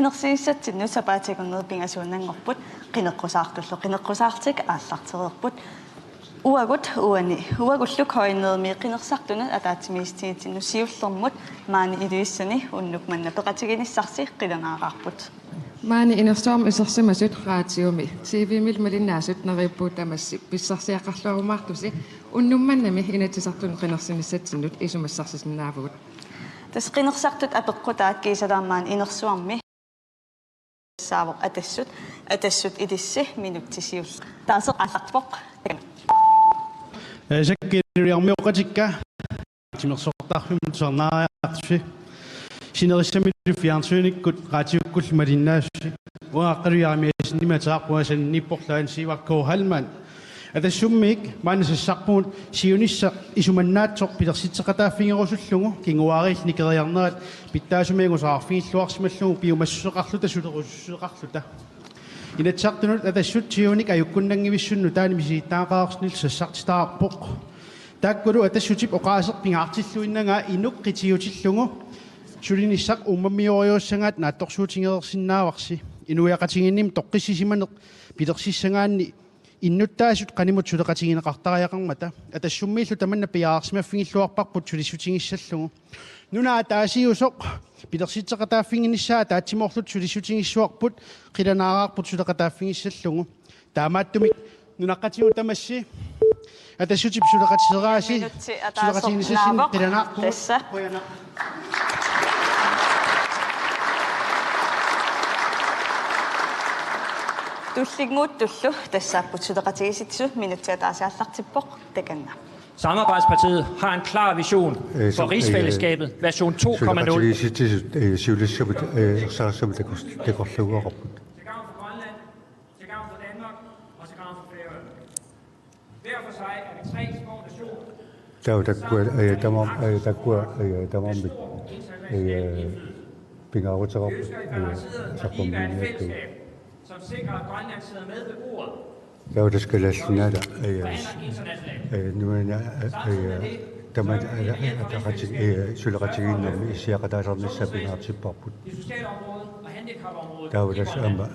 qinnersiissatsinnu sapaatikunnerpingasuunnanngorput qinneqqusaartullu aallartereerput uagulluk hoinneermi qinnersartunat ataatimiistigitinnu siullermut maani iluissani unnuk manna peqatiginissarsi qilanaaqarput maani inersoorm isersimasut raatiumi TV-mil malinnaasut neriippuut tamassi pissarsiaqarluarumaartusi unnummannami inatisartun qinnersimissatsinnut isumassarsisinnaavut tas qinnersartut apeqqutaat kiisalaarmaan inersuarmi saavo atassut idissi minuttisiull taaseqallarpoq Sakkiiriarmiuqatikka timersortarfimut sarnaariartusi sinerissamilu fiarnsuunikkut raatiukkull malinnaassi uaqqaluyaarmiasinnimataaquasanniporlaan siivakko halman атассуммик маанасассарпуут сиунисса исуманнаатсор пилерситсеқатааффингеруsulluгу кингуаарил никериарнерат питтаасумингусаарфигиллуарсималлугу пиумассуеқарлута сулерусусуеқарлута инатсартунут атассут сиуник аюккуннангивиссунну таани мисииттаақаарснил сассартитаарпоқ тааккулу атассутип оқаасерпингаартиллуиннага инук қитиутиллугу сулиниссақ уммаммиориуссангаат наатторсуутингерерсиннааварси инуяқатингинним тоққиссисиманеқ пилерсиссангаанни иннуттаасут канимут сулеқатигинеқартариақармата атассуммииллу таманна пиаарсимаффигиллуарпарпут сулиссутингиссаллугу нунаа таасиусоқ пилерситсеқатааффингиниссаа таатсимоорлут сулиссутингиссуарпут қиланаараарпут сулеқатааффингиссаллугу таамааттумик нунаққатигу тамасси атассутип сулеқатисерааси сулеқатигиниссассин қиланаарпут тасса Tullinguuttullu tassaapпут сулеқатигиситсу минутсиа таасааллартиппоқ таканна. Samarbejdspartiet har en klar vision for rigsfællesskabet, version 2.0. Til gavn for Grønland, til gavn for Danmark og til gavn for Færøerne. Hver for sig er vi tre små nationer. Som sikrer, at Grønland sidder med ved bordet. Ja, det skal lade sig ned. Nu er der man sulaqatigin isiaqataarnernissapigaartipparput. Det sociale område og handicapområdet. Der var der samme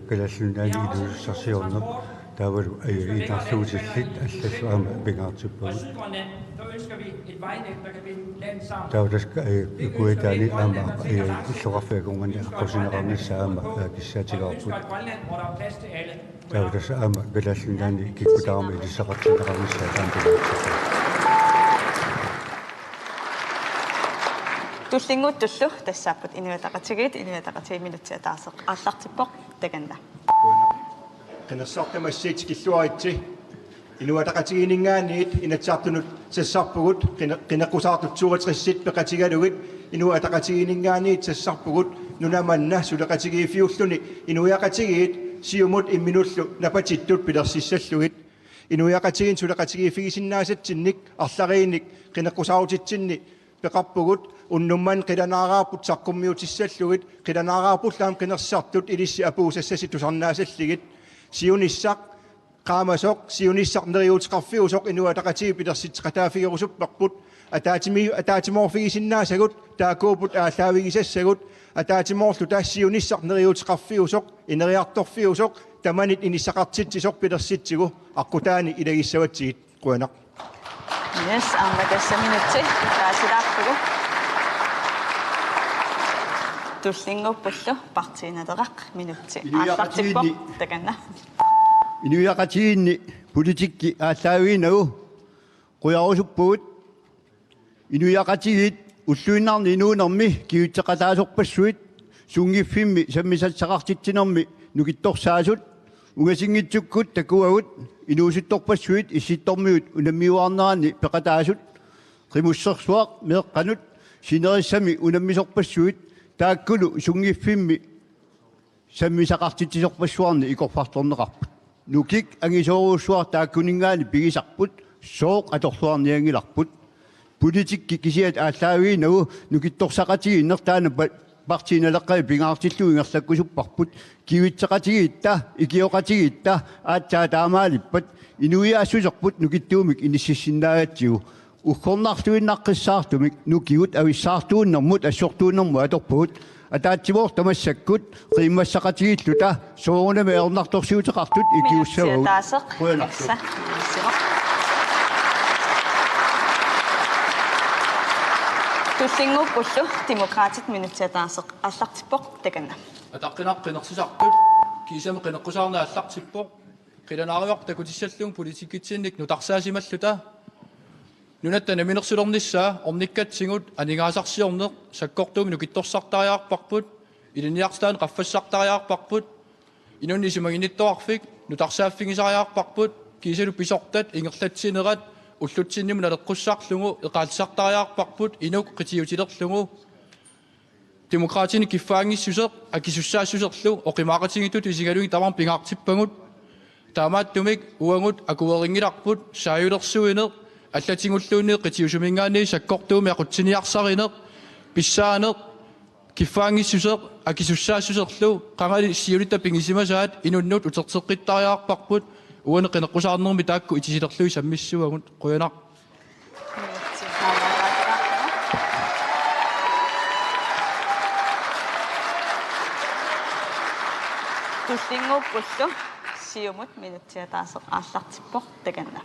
galaslinani ilussarsiorner. Der var inarluutillit allassuama pigaartipparput. Sydgrønland, der ønsker vi et vejnet, der kan binde landet sammen. Der var der kuetaani ama illuqarfiakungan qosinaqarnissaama kissatigaarput. Vi ønsker et Grønland, hvor der er plads til alle. Der var der samme galaslinani kikkutaarma ilissaqartinaqarnissaataampigaartipparput. Tullinguuttullu tassaapпут inuataqatigit inuataqatiminutsia taaseq aallartippoq takanna. Qinnersortamassiit killuaritsi inuataqatiginingaaniit inatsartunut sassarpugut qinneqqusaartutsuuritrissit peqatigalugit inuataqatiginingaaniit sassarpugut nunamanna suleqatigiifiulluni inuiaqatigiit siumut imminullu napatittut pilersissallugit inuiaqatigin suleqatigiifigisinnaasatsinnik arlariinnik qinneqqusaarutitsinni peqarpugut unnumman qilanaaraarput saqqummiutissallugit qilanaaraarpullaam qinnersartut ilissi apuusassasitusarnaasalligit siunissaq qaamasoq siunissaq neriutiqarfiusoq inuataqatii pilersitqataafigerusupparput ataatimoorfigisinnaassagut taakuuput aalaavigisassagut ataatimoorlu taassiunissaq neriutiqarfiusoq ineriartorfiusoq tamanit inissaqartitsisoq pilersitsigu aqqutaani ilagissavатсигит quanaq. Yes, амматассаминутси таасилаарпугу туллингуппуллу партииналерақ минутси ааллартиппоқ таканна. Inuiaqatiginni politikki ааllaавиинагу quярусуппугут inuiaqatigit уллуиннаарни инуунерми киутеқалаасорпассуит сунгиффимми саммисатсақартитсинерми нукитторсаасут угасингитсуккут такуагут инуусутторпассуит исситтормиут унаммиуарнерани пеқатаасут қимуссерсуақ меэққанут синериссами унаммисорпассуит тааккулу сунгиффимми саммисақартитсисорпассуарни икорфарторнеқарпут нукик ангисооруссуар тааккунингаани пигисарпут сооқ аторлуарниангиларпут политикки кисиат ааллаавиинагу нукитторсақатиги иннертаана партииналеққай пингаартиллу ингерлаккусуппарпут кивитсеқатигиитта икиоқатигиитта аатсаа таамаалиппат инуиаассусерпут нукиттуумик иниссиссиннаагатсигу уккорнарлуиннаққиссаартумик нукигут ависсаартууннэрмут ассортууннэрму аторпугут атаатсимоор тамассаккут qiimmassaqatigilluta suurunami ernertorsiutеqartut ikiussavut Quyanarsa. Tullingupullu demokraatit minutiataasaq аллартиппоқ таканна. атаққинаққинерсисартут кисами қинеққусаарна аллартиппоқ қиланаариоқ такутиссаллуун политикитсинник нутарсаасималлута нунаттана минерсулерниссаа орниккатсигут анигаасарсиорнеқ саккортууми нукитторсартариаарпарпут илиниарстаан қаффассартариаарпарпут инуннисимагиниттоарфик нутарсааффигисариаарпарпут кисалу писортат ингерлатсинерат уллутсинниму налеққуссаарлугу эқаалсартариаарпарпут инук қитиутилерлугу демократини киффаангиссусеқ акисуссаассусерлу оқимаақатингитут исигалуги тамар пингаартиппагут таамааттумик уангут акуерингиларпут сааюлерсуинеқ аллатингуллуунеэ қитиусумингаани саккортууми ақутсиниарсаринеқ писсаанеқ киффаангиссусеқ акисуссаассусерлу қангали сиулита пингисимасаат инуннут утертеққиттариаарпарпут уане қинеққусаарнерми таакку итисилерлуи саммиссуагут қуянақ Tullingupullu siumut minutiataasaq аллартиппоқ таканна.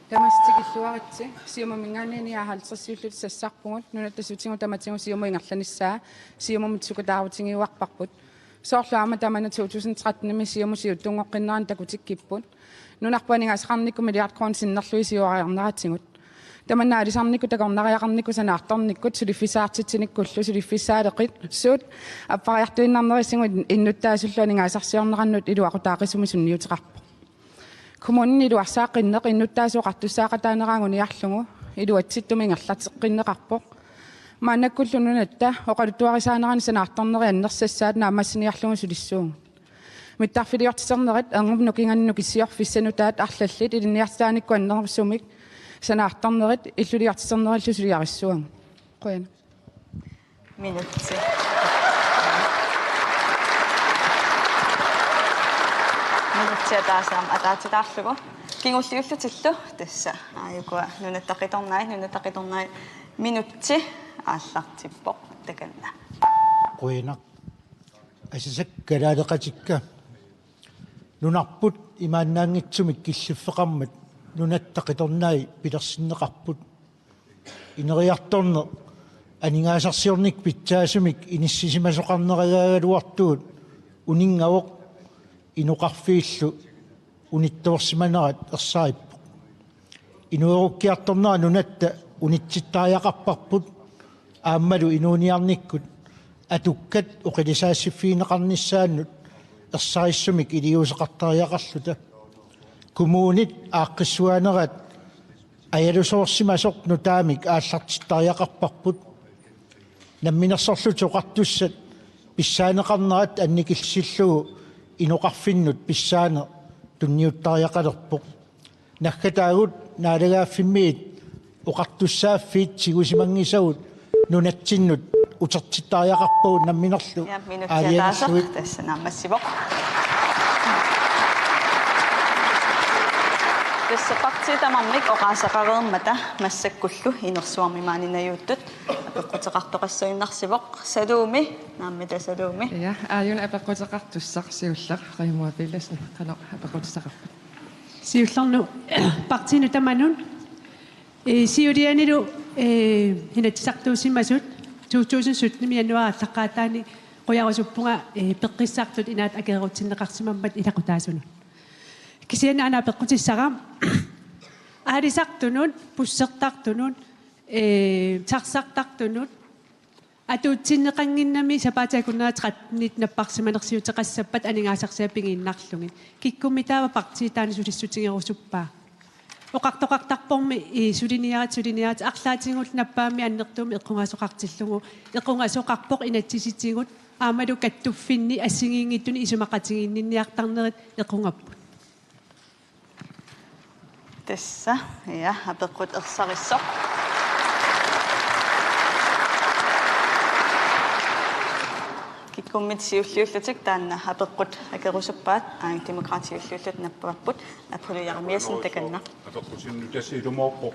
тамастигиллуаритси сиумамингаанниниаахалтерсиуллут сассарпугут нунаттасутингу таматингу сиуму ингерланиссаа сиумумут сукутаарутингиуарпарпут соорлуама тамана 2013-ми сиуму сиуттунгоққиннеран такутиккиппут нунарпанингасақарникку миллиард крон синнерлуи сиуариарнератсигут таманна алисарникку такорнариақарникку санаартарниккут сулиффисаартитсиниккуллу сулиффисаалеқит суут аппариартуиннарнерисигу иннуттаасуллуанингаасарсиорнеқарнут илуақутаақисуми сунниутеқарпу kommunen илуарсааққиннеқ иннуттаасуоқартуссаақатаанераагуниарлугу илуатситтумингерлатеққиннеқарпоқ маанаккуллунунатта оқалуттуарисаанерани санаартарнери аннерсассаат наамассиниарлугу сулиссуун миттарфилиортисернерат ангум нукинганну киссиорфиссанутаат арлаллит илинниартааникку аннерсумик санаартарнерит иллулиортисернериллу сулиариссуан қуяна минутси минутсиатаасаам атаатитаарлугу кингуллиуллутиллу тасса ааюкуа нунаттақиторнай минутси ааллартиппоқ таканна қуинақ асисак калаалеқатикка нунарпут имааннаангитсумик киллиффеқармат нунаттақиторнай пилерсиннеқарпут инериарторне анигаасарсиорник питсаасумик иниссисимасоқарнериаагалуартуут унингавоқ инуқарфииллу униттуерсиманерат ерсаариппоқ инуеруккиарторнера нунатта унитситтариақарпарпут ааммалу инууниарниккут атуккат оқилисаассиффиинеқарниссааннут ерсариссумик илиусеқартариақарлута коммунит ааққиссуанерат аялусоорсимасоқ нутаамик ааллартиттариақарпарпут намминерсорлуту оқартуссат писсаанеқарнерат анникиллсиллугу инуқарфиннут писсаане тунниуттариақалерпоқ наггатаагут наалагааффиммиит оқартуссааффиит сигусимангисагут нунатсиннут утертиттариақарпуут намминерлу минутсиатаасақ тасса наамассивоқ тасса партиитамарник оқаасақареермата массаккуллу инерсуармимаанинаюуттут апеққутеқартоқассуиннарсивоқ салууми нааммита салууми я ааюн апеққутеқартуссақ сиуллақ қаймуа пилласна қано апеққутеқарпут сиулларну партину таманун сиулианилу хинатсартуусимасут 2017 януар аллаққаатаани қуярусуппунга пеққиссаартут инаат акерутсиннеқарсимаммат илақутаасунут кисиана ана пеққутиссарам аалисартунут пуссертартунут тарсартартунут атуутсиннеқангиннами сапаатаакуннаатеқатнит наппарсиманерсиутеқассаппат анигаасарсиаппигииннарлугин киккумми таава партиитаани сулиссутингерусуппаа оқартоқартарпорми сулиниарат арлаатингут наппаами аннертууми эққунгаасоқартиллугу эққунгаасоқарпоқ инатсиситигут аамалу каттуффинни ассигиингиттуни исумақатигииннинниартарнерит эққунгаппут тасса я апеққут ерсариссоқ киккуммит сиуллиуллутик таанна апеққут акерусуппаат аан демократиуллуллут наппаваппут апулиармиасин таканна апеққутинну тассиилумоорпо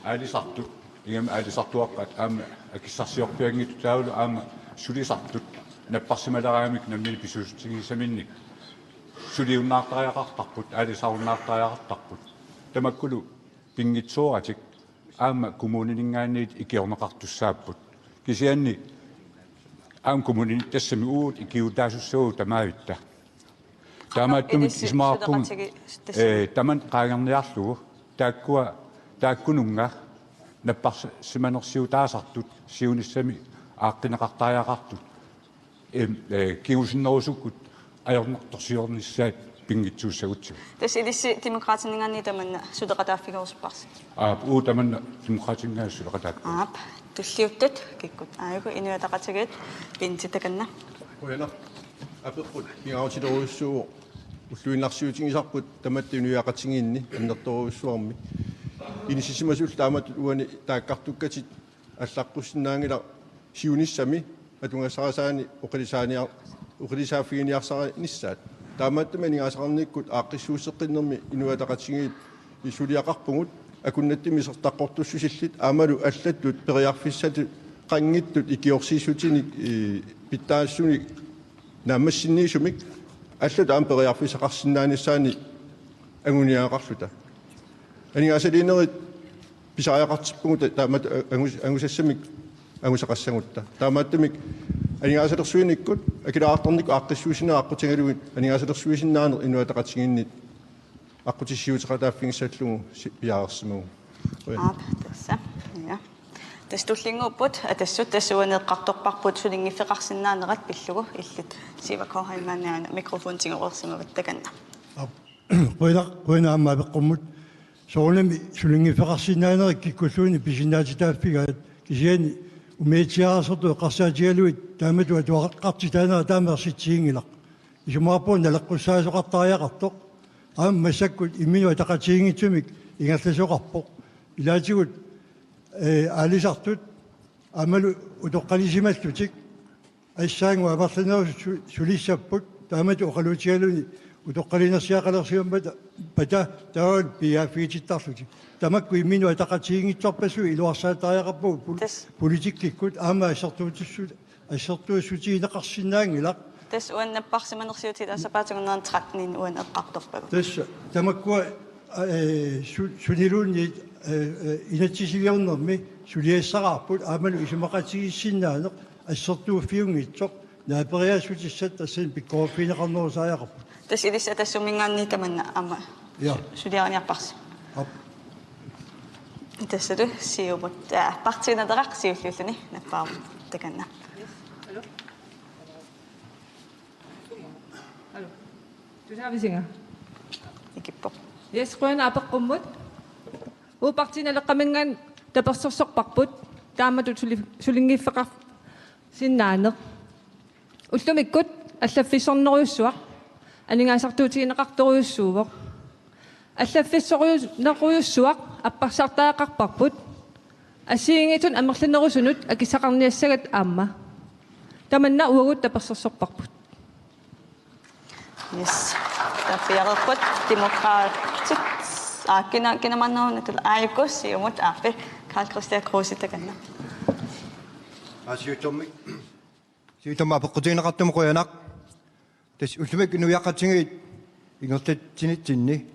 аалисартут игам аалисартуаққат аама акиссарсиорпиангиту таавалу аама сулисартут наппарсималараамик наммини писуустигисаминник сулиуннаартариақартарпут аалисаруннаартариақартарпут тамаккулу пингитсуоратик аама коммунинингаанниит икиорнеқартуссааппут кисианни аам коммунини тассами уут икиутаасуссуу тамаавитта таамааттумик исмаарпун таман qaangerniarlugu тааккунунга наппарсиманерсиутаасартут сиунissami ааққинеқартариақартут киусиннерусуккут ajornertorsiornissaat pingitsuussagutsu Tas ilissi demokraatinningaanni tamanna sudeqataaffigorusparsi tamanna demokraatingaassuleqataat tulliuttat kikkut aagu inuataqatigut pintitakannna Qoyana apeqqut pingautileruissuugu ulluinarsiutigisarput tamattunuiaqatingiinni annertoruissuarmi inissisimasul taamat uani taakkartukkatit аллаққуссинаангила сиунissami атунгассарасаани оқилисааффигиниарсара ниссаат таамааттама нигаасақарниккут ааққиссууссеққиннерми инуатақатсигиит исулиақарпугут акуннаттими сертаққортуссусиллит аамалу аллаттут периарфиссату қангиттут икиорсиисутиник питтаассуник наамассинниисумик аллат аам периарфисақарсинааниссаани агуниаақарлута анигаасалиинерит писариақартиппугут таамат ангусассамик ангусақассагутта таамааттамик анигаасалерсуиниккут акилаартарник ааққиссуусинаа аққутингалугит анигаасалерсуисиннаанер инуатақатсигиннит аққутиссиутеқатааффингиссааллугу пиаарерсимагу тасса я тастуллингууппут атассут тассуанеэққарторпарпут сулингиффеқарсинаанерат пиллугу иллит сивакоохаймааниана микрофон тингеруерсимават таканна Qoina аммаапеққуммут соорнами сулингиффеқарсинаанерик киккуллууни писинаатитааффигаат кисиани умеитсиарасерту эққарсаатигалуит таамату атуақартитаанера таамерситсиингилақ исумааппуун налеққуссаасоқартариақартоқ аам массаккут имминуа тақатиингитсумик ингерласоқарпоқ илаатигут аалисартут аамалу утоққалисималлутик ассаангу амарланерус сулиссаппут таамату оқалуутигалуни утоққалинерсиақалерсиуммата пата таал пиафиититтарлутик тамакку имминуа тақатиингитсорпассу илуарсаатариақарпу политиккиккут аама ассертуусутиинеқарсинаангилақ тас уаннаппарсиманерсиутит асапаатугнеран 13 уан эққарторпагу тас тамаккуа сунилуунни инатсисивиорнерми сулиассараарпут аамалу исумақатигиссиннаанеқ ассертууффиунгитсоқ наапериасутиссат тассин пиккооффинеқарнерусааяқарпут tas ilis atassummingaanni tamanna ama suliarniarparsi тассалу сиумут партинадерақ сиуллуллуни наппаарму таканна алло тусаависинга икиппо Qoina апеққуммут упартиналеққамингаан таперсорсорпарпут таамату сулингиффеқар синнаанеқ уллумиккут аллаффиссорнеруйуссуақ анигаасартуутигинеқарторуйуссуувоқ аллаффиссоруйунеруйуссуақ аппарсартаақарпарпут асиингитун амерланерусунут акисақарниассагат аама таманна уагут таперсорсорпарпут yes тафиарерпут демократик кинаманнаунатул аайкус сиумут ааффи Карл Кристиан Круси таканна сиутомми апеққутигинеқартуму қуянақ тас уллумик инуяқатсигит ингерлатсинитсинни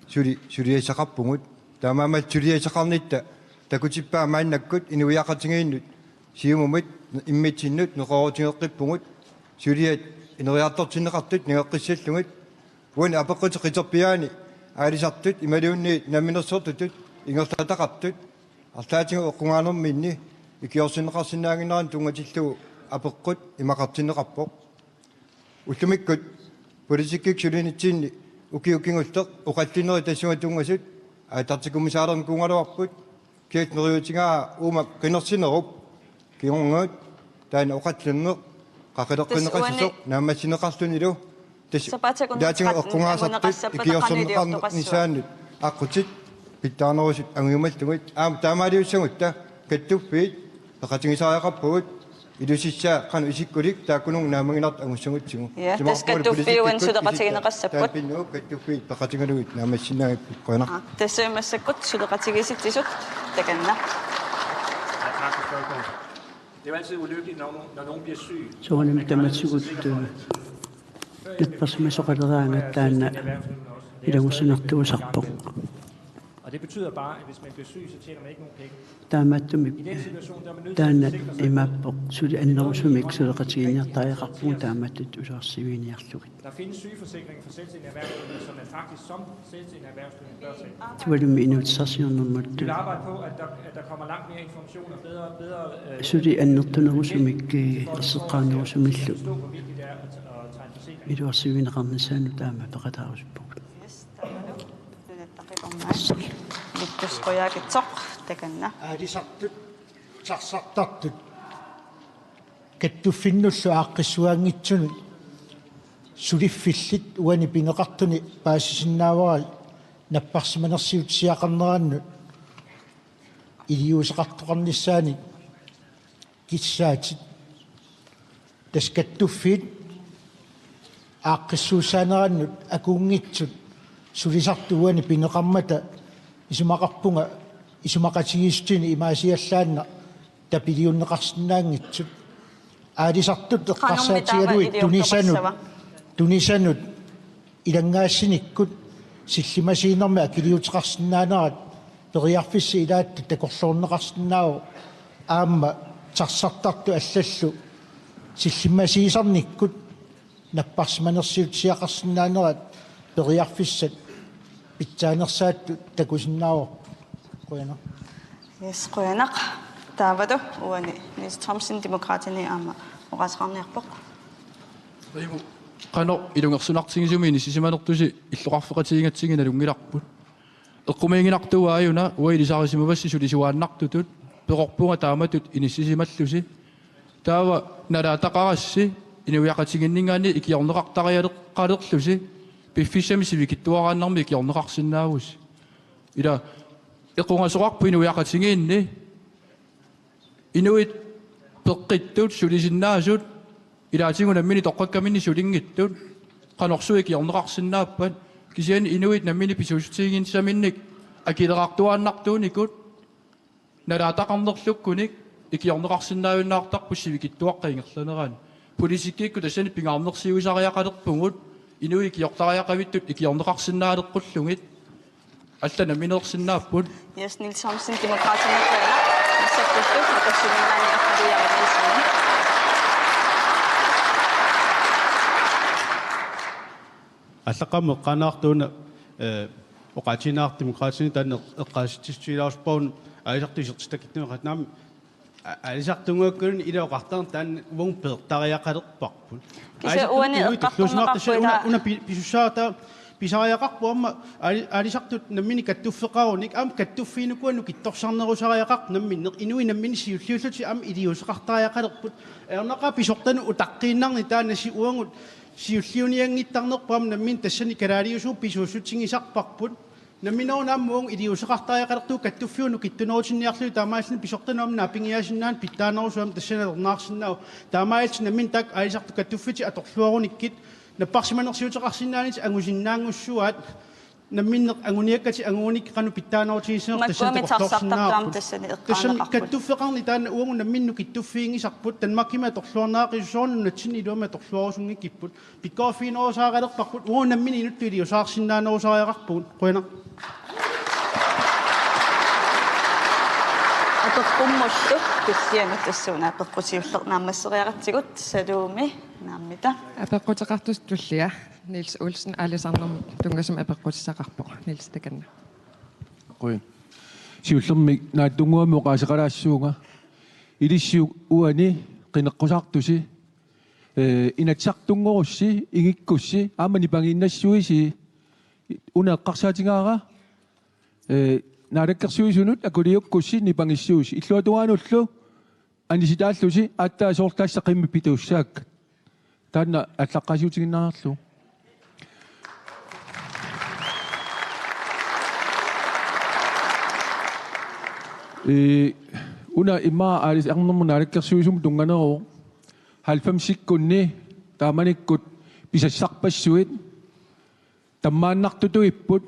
сулиасақарпугут таамаамат сулиасақарнитта такутиппаа мааннаккут инуяқатсигииннут сиумумит иммитсиннут неқорутингеққиппугут сулиат инериартортинеқартут нигеққиссаллугит уан апеққутеқитерпиаани аалисартут ималуунни наминерсортутут ингерлатақартут арлаатингу эққунгаанерминни икиорсинеқарсинаагинеран тунгатиллугу апеққут имақартинеқарпоқ уллумиккут политиккик сулинитсиинни укиукингултеқ уқаллинери тассуатунгасут аатартикумисаалерн кунгалуарпут киат нериутигаа уума кинерсинеруп киунгуут таана уқаллиннеқ қақилеққинеқассисоқ наамассинеқарлунилу тас даатинга эққунгаасартут икиорсернеқарнисааннут аққутит питтаарнерусут ангиумаллугит аама таамаалиуссагутта каттуффиит пеқатингисаариақарпугут илусиссаа қану исиккулик тааккунуг наамагинарт ангуссагутсигу тас каттуффиуан сулеқатигинеқассаппут тааппиннуу каттуффиит пеқатингалугит наамассинаагиппут қуана тассаимассаккут сулеқатигиситсисут таканна Det er jo altid ulykkeligt, når nogen bliver syg. Soonam tamatsukut netparsumissoqaleraangattaanna ilangussunertuusarpoq Og det betyder bare, at hvis man bliver syg, så tjener man ikke nogen penge. taamattumi I den situation, der er man nødt til taanna at sikre sig. imappoq suli annerusumik suleqatiiniartariaqarpun taamattit usaarsiviiniarlugit Der findes sygeforsikring for selvstændige erhvervsdrivende, som man faktisk som selvstændig erhvervsdrivende bør tage. tualumi inutsarsiornermut Vi vil arbejde på, at der kommer langt mere information og bedre suli annertunerusumik erseqqaanerusumillu forstå, hvor vigtigt det er at tegne forsikring. iluarsiviineqarnisaanu taama peqataarusuppoq Littusqoyaagitsoq takanna аалисартут сарсартартут каттуффиннуллу ааққиссуаангитсунут сулиффиллит уани пинеқартуни паасисиннааварал наппарсиманерсиутсиақарнерааннут илиусеқартоқарниссаани киссаатит таскаттуффит ааққиссуусааneрааннут акуунгитсут сулисарту уани пинеқармата исумақарпунга исумақатигистини имаасиаллаанна тапилиуннеқарсинаангитсут аалисартут эққарсаатигалуит тунисанут илангаассиниккут силлимасиинерми акилиутеқарсинаанерат периарфисси илаатта такорлуорнеқарсинаау аама тарсартарту аллаллу силлимасиисарниккут наппарсиманерсиутсиақарсинаанерат периарфиссат питсаанерсаатту такусиннаавор qoyana yes qoyanaq taavadu uani Niels Thomsen demokratini aama oqasqarniarpoq Rimu qano ilungersunartingisumiini sisimanertusi illoqarfeqatigingatsingina lungilarput eqqumiinginartuaajuna uilisaarisimuvassi sulisuaannartutut peqorpunga taamatut inissisimallusi taava nalaataqarassi inuiaqatiginningaani ikiorneqartarialeqqalerlusi piffissami sivikittuaraannarmi ikiorneqarsinnaavus ila equngasoqarpu inuiaqatigiinni inuit peqqittut sulisinnaasut ilaatingunammini toqqakkamini sulingittut qanorsu ikiorneqarsinnaappat kisiani inuit nammini pisuusutigiinsaminnik akilerartuaannartuunikut nalaataqarnerlukkunik ikiorneqarsinnaavunnaartarpu sivikittuaqqaingerlaneraan politikkiikku tassani pingaarnersiuisariaqalerpungut inui ikiortariaqavittut ikiorneqarsinnaalerqullungit allana minersinnaapпут yes Niels Thomsen demokratini qoyana missapullu maqassulinnaani aqaliyaarniisini аллаққамме қанаартуна оқатинаар демократини таанне эққааситтиссуилаарспаун аисартисертакитнеқатнаами алисартунгуаккун илаоқартар таан уун пеэртариақалерпарпут кисе уани эққартарнеқарпуила уна писусаата писариақарпуамма алисартут наммини каттуффеқаруник ам каттуффиинукуану китторсарнерусариақар намминнеқ инуи наммини сиуллиуллути ам илиусеқартариақалерпут эрнеқа писортану утаққииннарни тааннаси уангут сиуллиуниангиттарнерпуам наммин тассани калаалиусуу писууссутсигисарпарпут намминоонааммуун илиусеқартариақалертуу каттуффиуну киттунерутинниарлуи таамааллни писортаnuamна апингиасиннаан питтаанерусуам тассаналернаарсиннаау таамаалти наммин так алисарту каттуффити аторлуаруниккит наппарсиманерсиутеқарсинаанит ангусиннаангуссуат намминнеқ ангуниаккати ангууник қану питтаанерутигисинер тассанатоқарлорсиннааппут тассани каттуффеқарни таана уангу намминну киттуффиингисарпут танмаккима аторлуарнаақиссуорну натсини илуама аторлуарусунгиккиппут пиккооффиинерусаагалерпарпут уангу наммини инуттуилиусаарсиннаанерусариақарпут қуина атоққуммуллу киссиани тассуна пеққутиуллернаамассериаратсигут салууми нааммита апеққутеқартус туллиа Niels Olsen алисарнерм тунгасум апеққутисақарпоқ Niels таканна quen siullermi naattunguamu qaasaqalaassуунга илиссиу уани qinеққусаартуси inatsartunngorussi ingikkussi aamani pangiinnassуиси uneqqarsaatigaara naalakkersuisunut akuliukkussi nipangissуusi illuatuaanullu anisitaallusi aattaasoortaassaqimmi pituussaak taanna allaqqasiutiginnaarlu una imma alis arnermu naalakkersuisum tunganeru 90-sikkunni taamanikkut pisassarpassuit tammaannartutuipput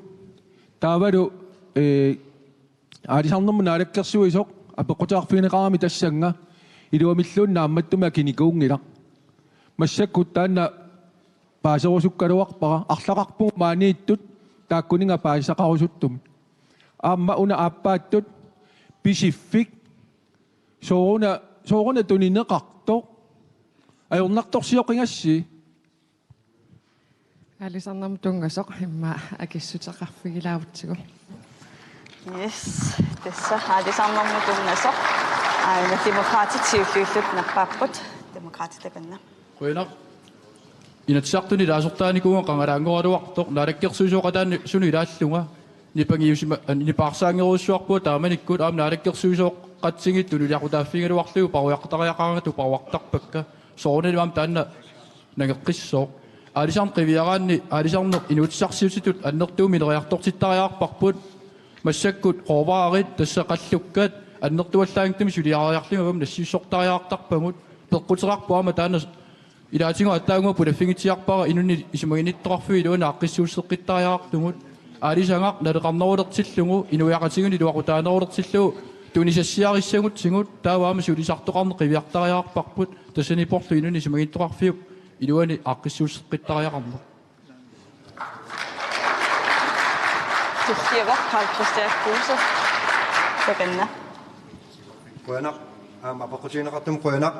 taavalu alisarnermu naalakkersuisoq apeqqutaarfiineqarami tassanga Iluamilluun naammattuma kinikuungila. Massakut taanna paaserusukkaluarpara арлақарпу maaниittut тааккунинга паисақарусуттум. Аама уна ааппааттут писиффик соорuna тунинеқарто ajornartorsiоқингасси алисарнам тунгасоқ имма акиссутеқарфигилаавутсигу. Yes, tässä allisarnermu tunnasoq aina demokraatitiulluullut nappaapпут demokraatitakanna. Qoinaq inatsartuni laasортааникуга qangalaangoraluartoq naalakkersuusoqataani sunu ilaallunga nipangiusima nipaarsaangeruussuarpua taamanikkut aam naalakkersuusoq qatsingittu nuliaqutaaffinguluarlugu paruiaqtariaqaangatu paruartarpakka soorunalimaam taanna nageqqissooq аалисарн qivиараанни аалисарнеқ инуутсарсиуситут аннертуumi нериарторситтариаарпарпут массаккут qoovaarit тассақаллуккат аннертуаллаангтами сулиариарлугавам нассиуссортариаартарпагут пеққутерарпуама таана илаатингу аттаагума пулаффигитиарпара инунни исумагинитторарфуи илуна аққиссуuссеққиттариаартугут аалисангақ налеқарнерулертиллугу инуяқатигуни луақутаанерулертиллугу тунисассиариссагутсигут тааваама сулисартоқарне qivиартариаарпарпут тассанипорлу инунни исумагинитторарфиуп илуани аққиссуussеққиттариақарму Tussiavaq Carl Christian Kruse takanna. Qoyanaq aama paqutiinaqartum qoyanaq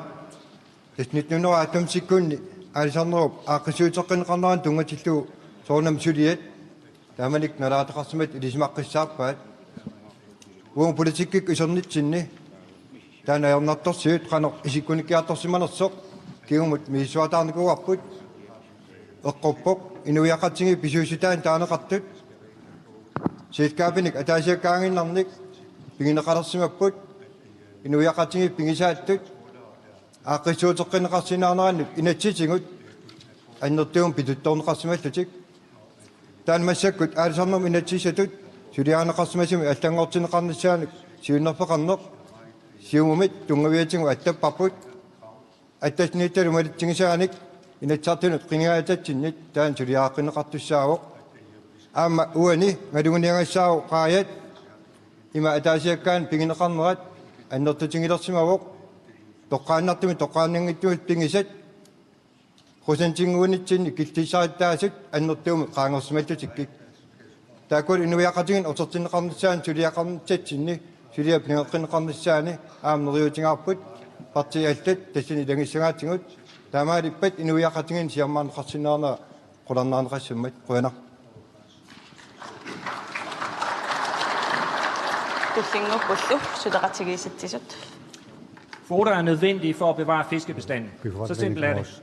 тэтнитнунуа атамсиккунни аалисарнеруп ааққисуутеққинеқарнеран тунгаtillu соорнам сулиат тааманик налаатеқарсимат илисимаққиссаарпаат уун политиккик исернитсинни таана аернарторсиут қанеқ исиккуниккиарторсиманерсоқ кигумут миссуатаарникуарпут эққуппоқ инуяқатсиги писууситаан таанеқартут ситкаапиник атаасиаккаангиннарник пигинеқалерсимаппут инуяқатсиги пигисааттут ааққиссуутеққинеқарсинаарнеранник инатситигут аннертуум питутторнеқарсималлутик таан массаккут аалисарнерм инатсисатут сулиаанеқарсимасими аллангортинеқарниссааник сиуннерпеқарнеқ сиумумит тунгавиатингу аттаппарпут аттасниитталу малитсигисааник инатсаартунут қинигаататсиннит таан сулиааққинеқартуссаавоқ аама уани галугуниагассаау qaayat има атаасиаккаан пигинеқарнерат аннертутингилерсимавоқ тоққааннартуми тоққааннингиттуут пингисат хусантингуунитсинни киллисариттаасут аннертууми qaangersimallutikkik тааккул инуяқатигин отертинеқарниссаан сулиақарнитсатсинни сулиа пингеққинеқарниссаани аамнериутингаарпут партиаллат тассини лагиссагаатингут таамаалиппат инуяқатигин сиаммаанеқарсинаарнера қуларнаарнеқассуммат қуянақ Tullingupullu suleqatigiisattisut. Kvoter er nødvendige for at bevare fiskebestanden. Så simpelt er det.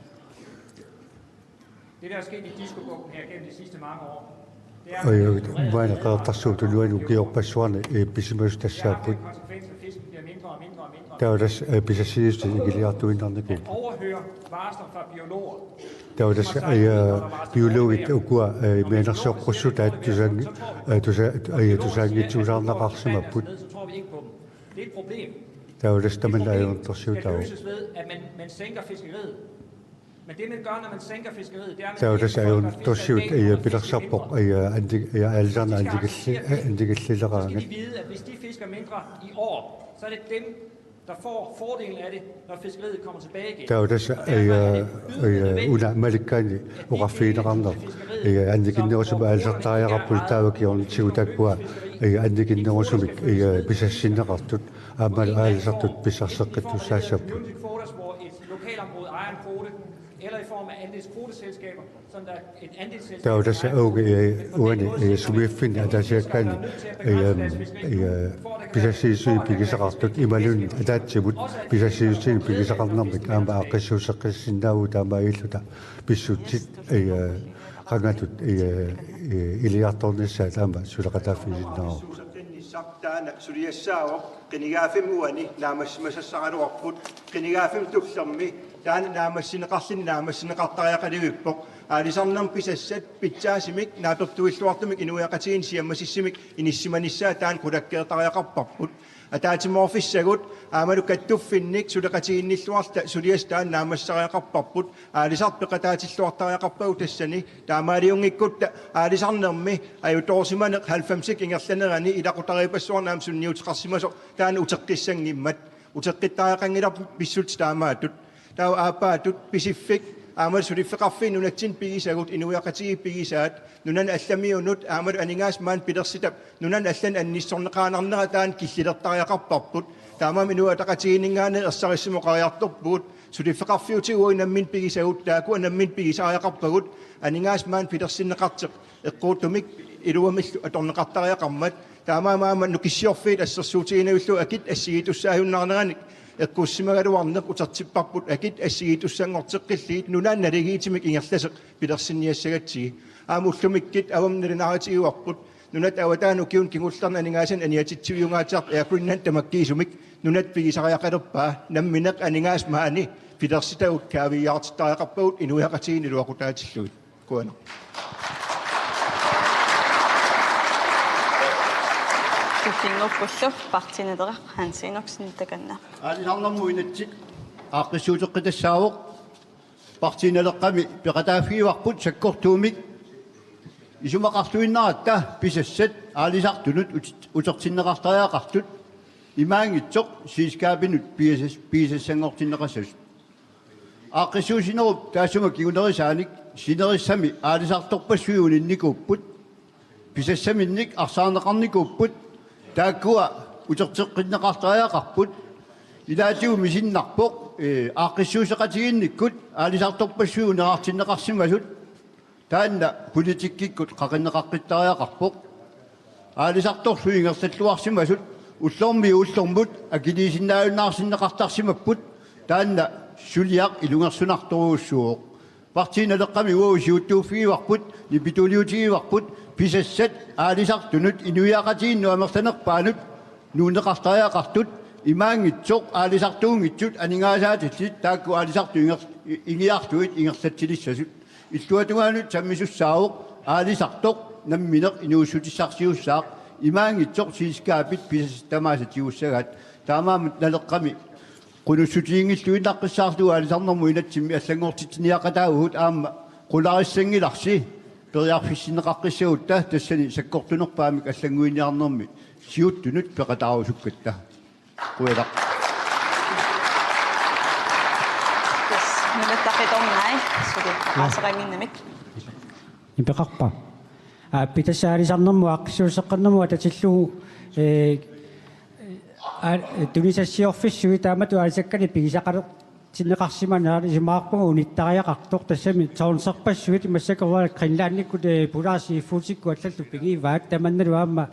Det, der er sket i Diskobugten her gennem de sidste mange år, det er, at vaina qaartarsuutuluanu kiorpassuarni pisimaustассааппут konsekvensen af fisken bliver mindre og mindre og mindre. taavas pisasiistu igiliartuinarniku Overhører varsler fra biologer. taavas biologit ukua menersoqqussuta attusangi tusaangitsuusaarnaqarsimapput Så tror vi ikke på dem. Det er et problem. taavas taman Det ajorntorsiutao kan løses ved, at man sænker fiskeriet. Men det, man gør, når man sænker fiskeriet, det er, at man taavas ajorntorsiut pilersarpoq alisarna andigillileraanga skal de vide, at hvis de fisker mindre i år, så er det dem, der får fordelen af det, når fiskeriet kommer tilbage igen. taavas una malikkaani uqarfiineqarner andikinnerusuma alisartaariaqarpul taavakiornitsigutakkua andikinnerusumik pisassinneqartut aammalu aalisartut pisarseqqittussaassappu Unity quotas, hvor et lokalområde ejer en kvote, eller i form af andelskvoteselskaber, sådan der et andelsselskab. taavas auge uani sumiiffin atasiakkaani pisasiisui pigisaqartut imalun ataatsimut pisasiisui pigisaqarnermik aama aaqqissuusseqqissinnaavuu taamaailluta pissutsit qangatut iliartornissaat aama suleqataaffisinnaaru таана сулиассаавоқ қинигаafim уани наамассимасассараруарпут қинигаafim туллерми таана наамассинеқарлиннаамассинеқартариақаливиппоқ аалисарнам писассат питсаасимик наапертуиллуартумик инуяқатигин сиаммасиссимик иниссиманиссаа таан кулаккеэртариақарпарпут атаатимоофиссагут аамалу каттуффинник сулеқатигинниллуарта сулиас таан наамассариақарпарпут аалисарпеқатаатиллуартариақарпагу тассани таамаалиунгиккутта аалисарнерми аюторсиманеқ 90-сик ингерланерани илақутарипассуарнаам сунниутеқарсимасо таан утеққиссангиммат Uteqqittaaqqangilap pissut taamaatut. Tau aapaatut Pacific aamal surifiqarfi nunatsin pigisagut inuiaqatigi pigisaat nunan allamiunut aamal aningaas maan pilersitap nunan allan annissorneqaanarnera taan killilertariaqarparput taamam inuataqatiginingaane ersarissumoqariartorpuut surifiqarfiutiguinammin pigisagut taaku anammin pigisariaqarpagut aningaas maan pilersinneqarteq eqquutumik iluamillu atorneqartariaqarmat taamaamaama nukissiorfiit assersuutiginuullu akit assigitussaahiunnarneranik ekkuussimaгаluarneq utartipparput akit assigitussangorteqqilliit nunaan naligiitimik ingerlaseq pilersinniassagatsigi aamullumikкит авамнилинаритигуарпут нунат аватаанукиун кигулларна анигаасан аниатитсуйунгаатиар эакриннан тамаккиисумик нунат пигисариақалерпаа намминеқ анингаас маани пилерситагут каавиаартиттариақарпагут инуяқатигини луақутаатиллуит куана Tutingupullu partinederaq hansiinoksin takanna. Алисарнэрмуинатсик ааққиссуутеққитассаавоқ партинелеққами пеқатааффиуарпут саккортуумик исумақартуиннаратта писассат аалисартунут утертиннеқартариақартут имаангитсоқ сискаапинут писассангортиннеқассас ааққиссуусинеруп таасума кигунерисааник синериссами аалисарторпассуиунинникууппут писассаминник арсаарнеқарникууппут тааккуа утертеққиннеқартариақарпут илаатигу мисиннарпоқ ааққиссуусеқатигинниккут аалисарторпассуунеқартиннеқарсимасут таанна политиккиккут қақиннеқаққиттариақарпоқ аалисарторсуингерсаллуарсимасут уллорми уллормут акилисиннааюннаарсиннеқартарсимаппут таанна сулиақ илунгерсунарторуussуоқ партиналеққами уусиуттууффигиварпут нипитулиутигиварпут писассат аалисартунут инуяақатигинну амерланерпаанут нуунеқартариақартут имаангитсоқ аалисартуунгитсут анингаасаатиллит таакку аалисарту ингиартуит ингерсатсилиссасут иллуатугаанут саммисуссаавоқ аалисартоқ намминеқ инуussутиссарсиуссаақ имаангитсоқ сискаапит писассатамаасатиуссагаат таамаамут налеққами qunussuutiingilluinnaqqissaarlugu aalisarnermu inatsimmi аллангортитсиниақатаагут аама qulariссангиларси периарфиссинеқаққиссагутта тассани саккортунерпаамик аллангуиниарнерми сиуттунут пеқатаарусуккатта қуялақ Нэлэттақиторнай сули аасеқангиннамик ипеқарпа питассаалисарнэрму аққиссуусеққарнэрму ататиллугу тунисассиорфиссуи таамату алисаккани пигисақалер тиннеқарсиманаали симаарпугу униттариақартор тассами таунсерпассуит массакерваа гринландниккут пулааси футикку аллаллу пигиваат таманналу аама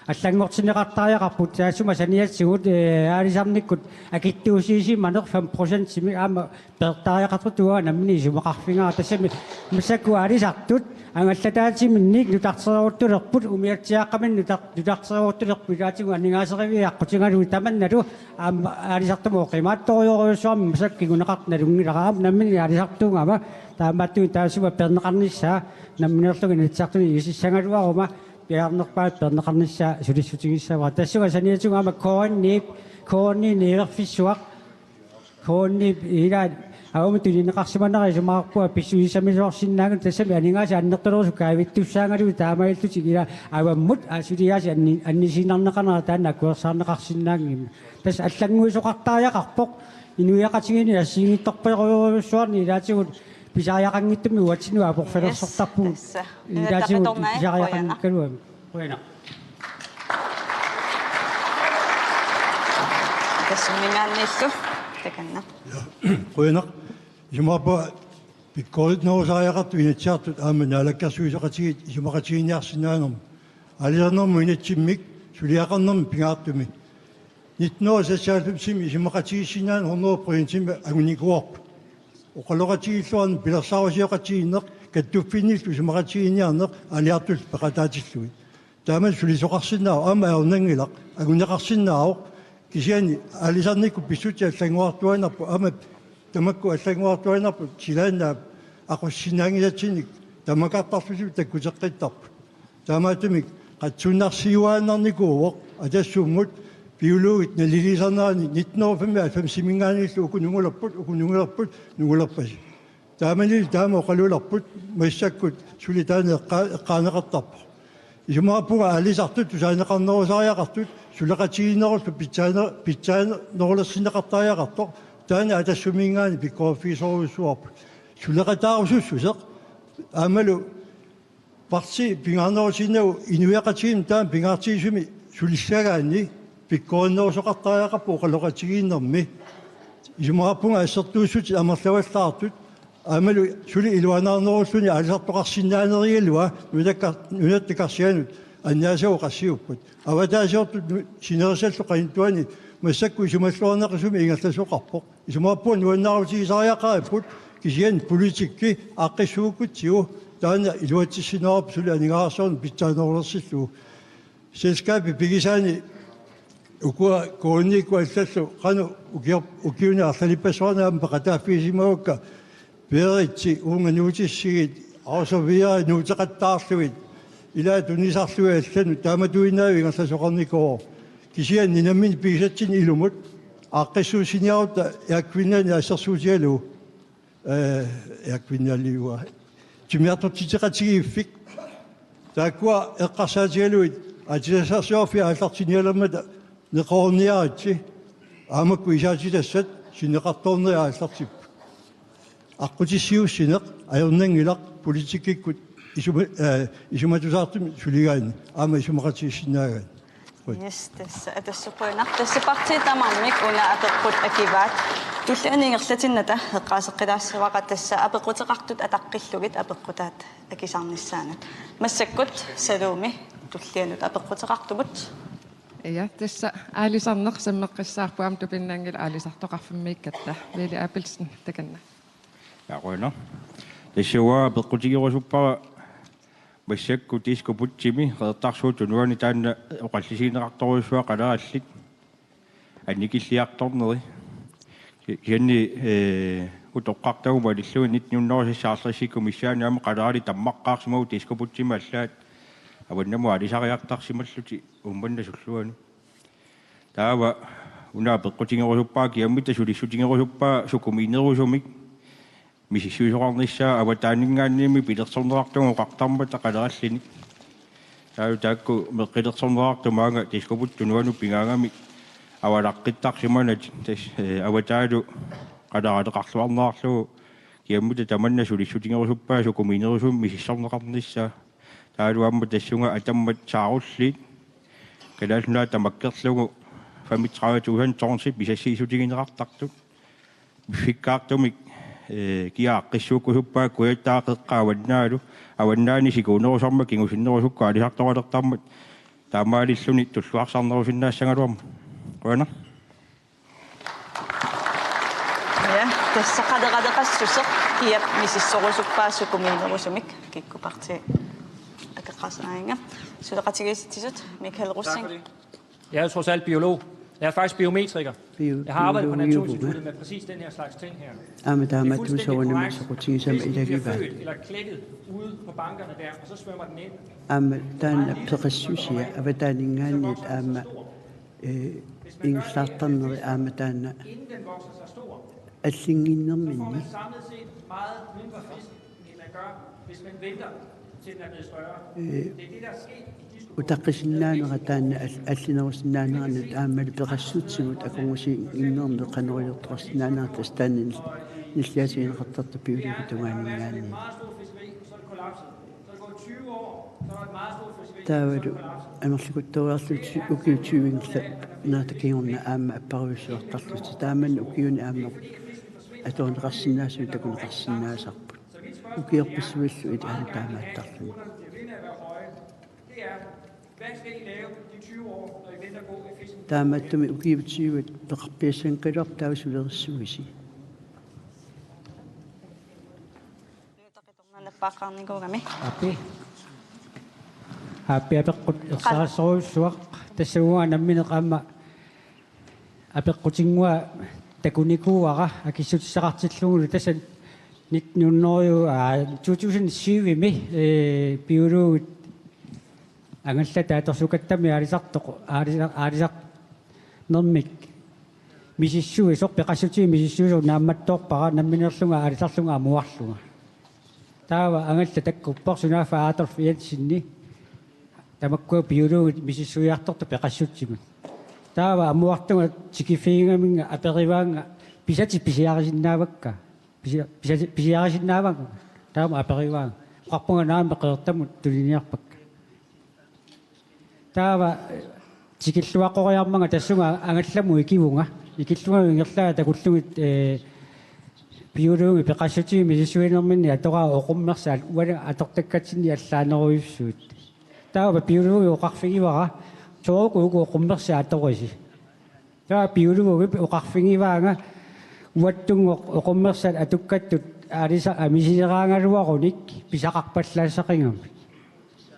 аллангортинеқартариақарпут таасума саниатсигут аалисарниккут акиттуусииси манер 5% сими аама пертариақарту туа наммини сумақарфингаа тассами массакку аалисартут ангаллатаатиминник нутартеруттулерпут умиатсиаққамин нутартеруттулерпу илаатигу анингаасеривиаққутингалу таманналу аама аалисартумоо қимаатториориуссуарми масаккигунеқартналунгилараам наммини аалисартуунгама таамааттуи таасума пернеқарниссаа намминерлуги нитсартуни исиссангалуарума пиарнерпаат пернеқарниссаа сулиссутигиссава тассуга саниатунгама коонни нерфиссуақ коонни илаа аумтунинеқарсиманери сумаарпуа писсуисамисуарсиннаагут тассами анингааса аннертолорусу каавиттуссаангалуи таамаиллутик ила аваммут асулиаси аннисинарнеқанера таанна куерсаарнеқарсиннаангим тас аллангуисоқартариақарпоқ инуяқатигини ассигитторперуйуссуарни илаатигут писариақангиттуми уатсинуа апорфалерсортарпу илаатигут писариақангиккалуами уена тассумингаанниллу таканна қуянақ исумаапа пиккооритнерусариақарту инатсиартут аама наалаккарсуисоқатигит исумақатигиниарсинаанерм алисарнерму инатсиммик сулиақарнерми пингаартуми нитноо сассаалупсими исумақатигиссинаан хорнерупринсими агуникуарпу оқалоқатигиллуарни пилерсаарусиоқатигиннеқ каттуффинниллу исумақатигиниарнеқ алиартул пеқатаатиллуи таама сулисоқарсинаа аама аернангилақ агунеқарсинаавоқ кисиани алисарникку писсути аллангуартуанарпу ама тамакку аллангуартуанарпу силаанна ақуссинаангилатсиник тамакаартарсусу таккутеққиттарпу таамаатумик қатсуннарсиуааннарникууоқ атассууммут биологит налилисарнаани 1995 симингааниллу укунунгулерпут нугулерпаси тааманил таама оқалуларпут массаккут сулитаане эққаанеқартарпу исумааппуга алисартут тусаанеқарнерусариақартут сулеқатигиннерусу питсаанерулерсинеқартариақарто таана атассумиингаани пиккооффисоруссуарпу сулеқатаарусуссусеқ аамалу парси пингарнерусиннагу инуяқатигин таан пингаартигисуми сулиссагаани пиккооннерусоқартариақарпу оқалоқатигииннерми исумааппуга ассертууссути амерлаваллаартут аамалу сули илуанаарнеруссуни алисартоқарсинаанеригалуа нунаттакарсианут аннаасау qassiupпут аватаасиортут синерисаллу qaintuani массакку исумаллуарнеқисуми ингерласоқарпоқ исумааппуа нуаннаарутигисариақариппут кисиан политикки аққиссууккутсиу таана илуатсинерап сули анигаарсоорн питсаанерулерсиллу селскапи пигисаани ukua kooni ku allallu qanu ukiuna arlalipassuarnaam paqataaffisимавакка перитси уунгануутиссигит аусавиа нуутеқаттаарлуит илаа тунисарлуи аллану тааматуинаави ингерласоқарникоо кисиан нинаммин пигисатсин илумут аққиссуусиниарута яаквиннаани ассерсуутигалу яаквиннаалиуа тимиартортитеқатигииффик тааккуа эққарсаатигалуит атиласарсуарфи ааллартиниаламмата неқорниаатси аамакку исаатилассат синеқарторнерааллартип аққутиссиуссинеқ аернангилақ политиккиккут исуматусаартими сулигаани аама исумақатигиссинаагаан Yes, tässä атассупуинар tässä партиитамармик уна апеққут акиваат тулланингерлатинната эққаасеққилаассаваqa tässä апеққутеқартут атаққиллугит апеққутаат акисарниссаанат массаккут салууми туллианут апеққутеқартумут Ja, tässä äälisannaq sammeqqissaarpuam tupinnaangil aalisartoqarfimmiikkatta Veli Apelsen takanna. Aquna. Tessua peqqutigirusuppara массакку тискупутсими qeertarsuut tunuani taanna oqallisiineqartorussua qalaallit annikilliartorneri kianni utoqqartaguma illuinit nunnorissaarlisiku missaaniama qalaali tammaqqaarsimagu tiskuputsima allaat avannamu alisariartarsimalluti ummanna sulluanu taava una peqqutigirusuppaa kiammita sulissutingerusuppaa sukumiinerusumik мисиссуисоқарнissaa аватаанингааниими пилерсорнерартугу қартармата қалераллини таа таакку меққилерсорнерартумаага тискупут тунуану пингаангами авалаққиттарсиманат тас аватаалу қалератеқарлуарнеарлугу киаммута таманна сулиссутингерусуппаа сукуминерусум мисиссорнеқарнissaa таалуамма тассунга атаммат сааруллит калаалнаа тамаккерлугу 35000 торнсип бисассиисутигинеқартартут фиккаартумик kiaaqqissuukkusuppaa kuyattaaqeqqaavannaalu avannaani sikuunerusarma kingusinnerusukka alisartoralertarmat taamaalilluni tulluarsarnerusinnaassagaluarma qoana ja tässä qadeqadeqassuseq kiap misissorusuppaa sukumiinerusumik kikkuparti akaqasaanga suleqatigisittisut Michael Russing. Jeg er trods alt biolog. Jeg er faktisk biometriker. Jeg har arbejdet på Naturinstituttet med præcis den her slags ting her. Det er fuldstændig korrekt. Hvis de bliver født eller klækket ude på bankerne der, og så svømmer den ind. Dan peqissusia avataningaanit aama ingsaartarneri aamataana Inden den vokser sig stor, allinginnerminni får man samlet set meget mindre fisk, end man gør, hvis man venter til den er blevet større. Det er det, der er sket i de utaqqisinnaanera taana allinerussinnaanernat aamali peqassuutsigut akungusi innerme qanorjortorsinnaanera tastaanni nilliasiineqartarta piuligu tungaanningaanni taavalu amerlikuttoriarlut ukiutuingla naatakiorna aama apparuissuartarlut taamanna ukiuni aama atoorneqarsinnaasuut takuneqarsinnaasarput ukiorpissuillu itaana taamaattarlu taamattumi ukiutsiuit peqarpiassanqilor taavisulerissuisi Napaqarnikuugami. Api apeqqut ersaarsoruussuaq tassuua nammineqaama apeqqutingua takunikuuara akissutissaqartillugulu tasan nitnunnoru 2007 biologi angallata atorsukattami aalisartoq aalisaq nermik misissui sorpeqassutii misissuusu naammattoorpara namminerlunga aalisarlunga amuarlunga taava angalla takkupporsunaafa aatorfiatsinni тамаккуа пиулуу мисиссуиарторту пеқассутсигут таава амуартунга тикифиингаминга апериваанга писати писиарисиннаавакка писиарисиннааванга таама апериваан қарпунга наама қеэртамут тулиниарпакка таава тикиллуаққориармага тассунга ангалламу икивунга икиллунга ингерлаа такуллугит пиулууги пеқассутиги мисиссуинерминни атораа оқуммерсаал уала атортаккатсинни аллаанеруйуссуут таава пиулууги оқарфигивара тоогуугу оқуммерсаа аториси таа пиулууги оқарфигиваанга уаттунго оқуммерсаал атуккаттут алиса мисисераангалуаруник писақарпаллаассақингами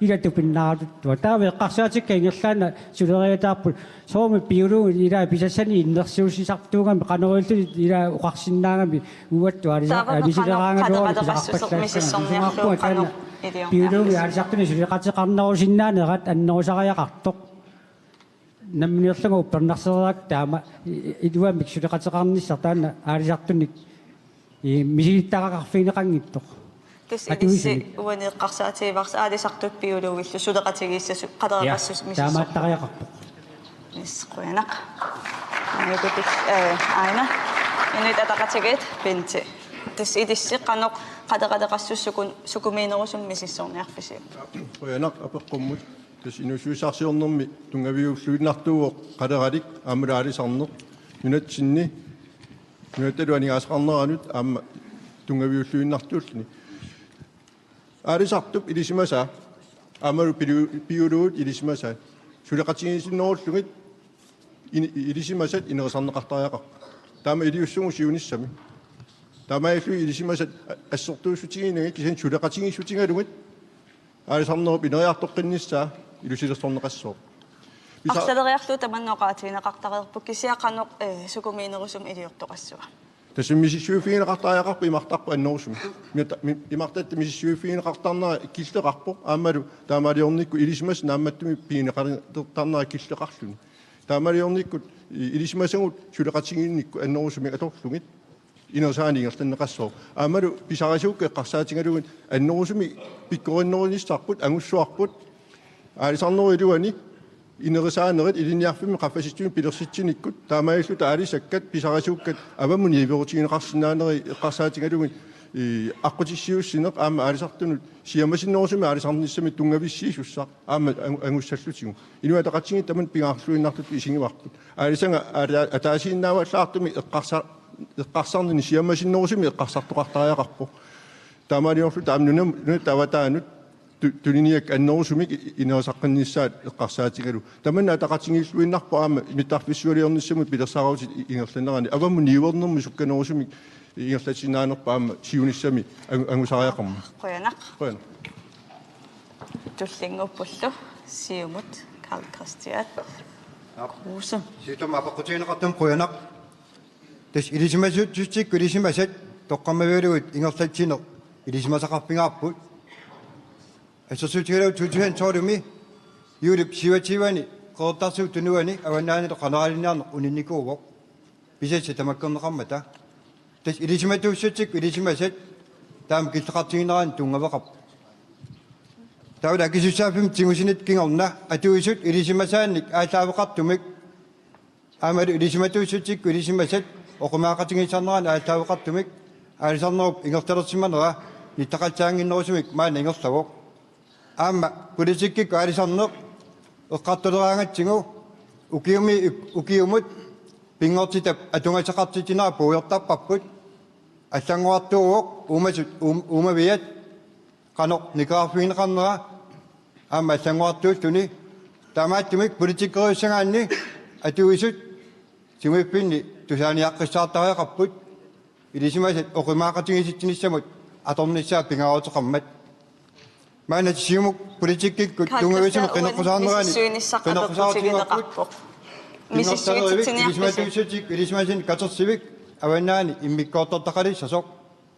илату пиннааруттуа таава эққарсаатикка ингерлаана сулериатаарпут сооми пиулууги илаа писассани иннерсуусисартуугами қанеруиллу илаа уқарсиннаагами уатту алиса мисисераангалуару писақарпаллаассақингами пиулууги алисартуни сулеқатеқарнерусиннаанерат аннерусариақартоқ наммиерлугу пернарсераак таама илуамик сулеқатеқарниссар таана алисартуник мисилиттақақарфинеқангиттоқ тус илисси уанеэққарсаатигиварса аалисартут пиулуугиллу сулеқатигииссасу қадеқассус мисис таамааттариақарпоқ мисқуянақ айгутик айна инуит атақатигит пинти тус илисси қаноқ қадеқадеқассуссукун сукумиинерусум мисиссорниарписи Quyanaq apeqqumмут тас инусуисарсиорнэрми тунгавиуллуиннартууоқ qadералик аамулаалисарнеқ нунатсинни нуаталуанигаасақарнеранут аама тунгавиуллуиннартууллни алисартуп илисимаса аамалу пиулуут илисимаса сулеқатигисиннеруллугит илисимасат инерисарнеқартариақар таама илиуссугу сиуниссами таамаиллу илисимасат ассортуусутигинеги кисан сулеқатигиссутингалугит алисарнеруп инериартоққинниссаа илусилерсорнеқассоо арсалериарлуу таманноқаатигинеқартареерпу кисиақаноқ сукумиинерусум илиортоқассуа тасим мисиссуифигинеқартариақарпу имартарпу аннерусум имартатта мисиссуифигинеқартарнера киллеқарпу аамалу таамалиорникку илисимас наамматтуми пигинеқартарнера киллеқарлуни таамалиорниккут илисимасагут сулеқатигинникку аннерусуми аторлугит инерсаанингерланнеқассоо аамалу писарасуукке эққарсаатингалугит аннерусуми пиккориннерунissarput ангуссуарпут аалисарнеру илуани инерисаанерит илиниарфими қаффаситтуми пилерситсиниккут таамаиллу таалисаккат писарасууккат аваммуни иверутигинеқарсинаанери эққарсаатингалугит аққутиссиуссинеқ аама аалисартунут сиамасиннерусуми аалисарниссами тунгависсиисуссаа аама ангуссаллутигу инуатақатсиги таман пигаарлуиннартут исингиварпут аалисанга атаасииннааваллаартуми эққарсарнини сиамасиннерусуми эққарсартоқартариақарпу таамаалиорлу таамнуна таватаанут тулиниак аннерусумик инерисаққинниссаат эққарсаатигалу таманна атақатингиллуиннарпу аама миттарфиссуалиорниссамут пилерсааруути ингерланерани авамму ниуернэрми сукканерусумик ингерлатинаанерпа аама сиуниссами ангусариақарма қуянақ туллингуппуллу сиумут Карл Кристиан Русем ситом апаққутигинеқартам Quyanaq тас илисимасуутсик илисимасат тоққамавиулугут ингерлатсинеқ илисимасақарпингаарпут ассерсуутигалау тутухан тоолуми юулип сивативани қоортарсуу тунуани аваннаанито қанералиниарне унинникуувоқ писасса тамаккернеқармата тас илисиматууссутсик илисимасат таам киллеқартигинеран тунгавеқарп таула кисуссаафим тигусинит кингорна атуисут илисимасаанник аалаавеқартумик аамалу илисиматууссутсик илисимасат оқумаақатигисарнеран аалаавеқартумик аалисарнеруп ингерталерсиманера ниттақатсаангиннерусумик маана ингерлавоқ аама политиккик аалисарнеқ эққартулераангатсигу укиумут пингортитап атунгасақартитинаа пуйортарпарпут аллангуартууоқ умасут умавиат қаноқ никааффигинеқарнера аама аллангуартууллуни таамааттумик политиккеруссагаанни атуисут симиппинни тусааниаққиссаартариақарпут илисимасат оқимаақатигиситсиниссамут аторниссаа пингаарутеқармат маана сиумук политиккиккут тунгависими қинеққусаарнерани қинеққусаартигинеқарпоқ миссиссуинисатик илисимасин катерсивик аваннаани иммиккоортортақалиссасоқ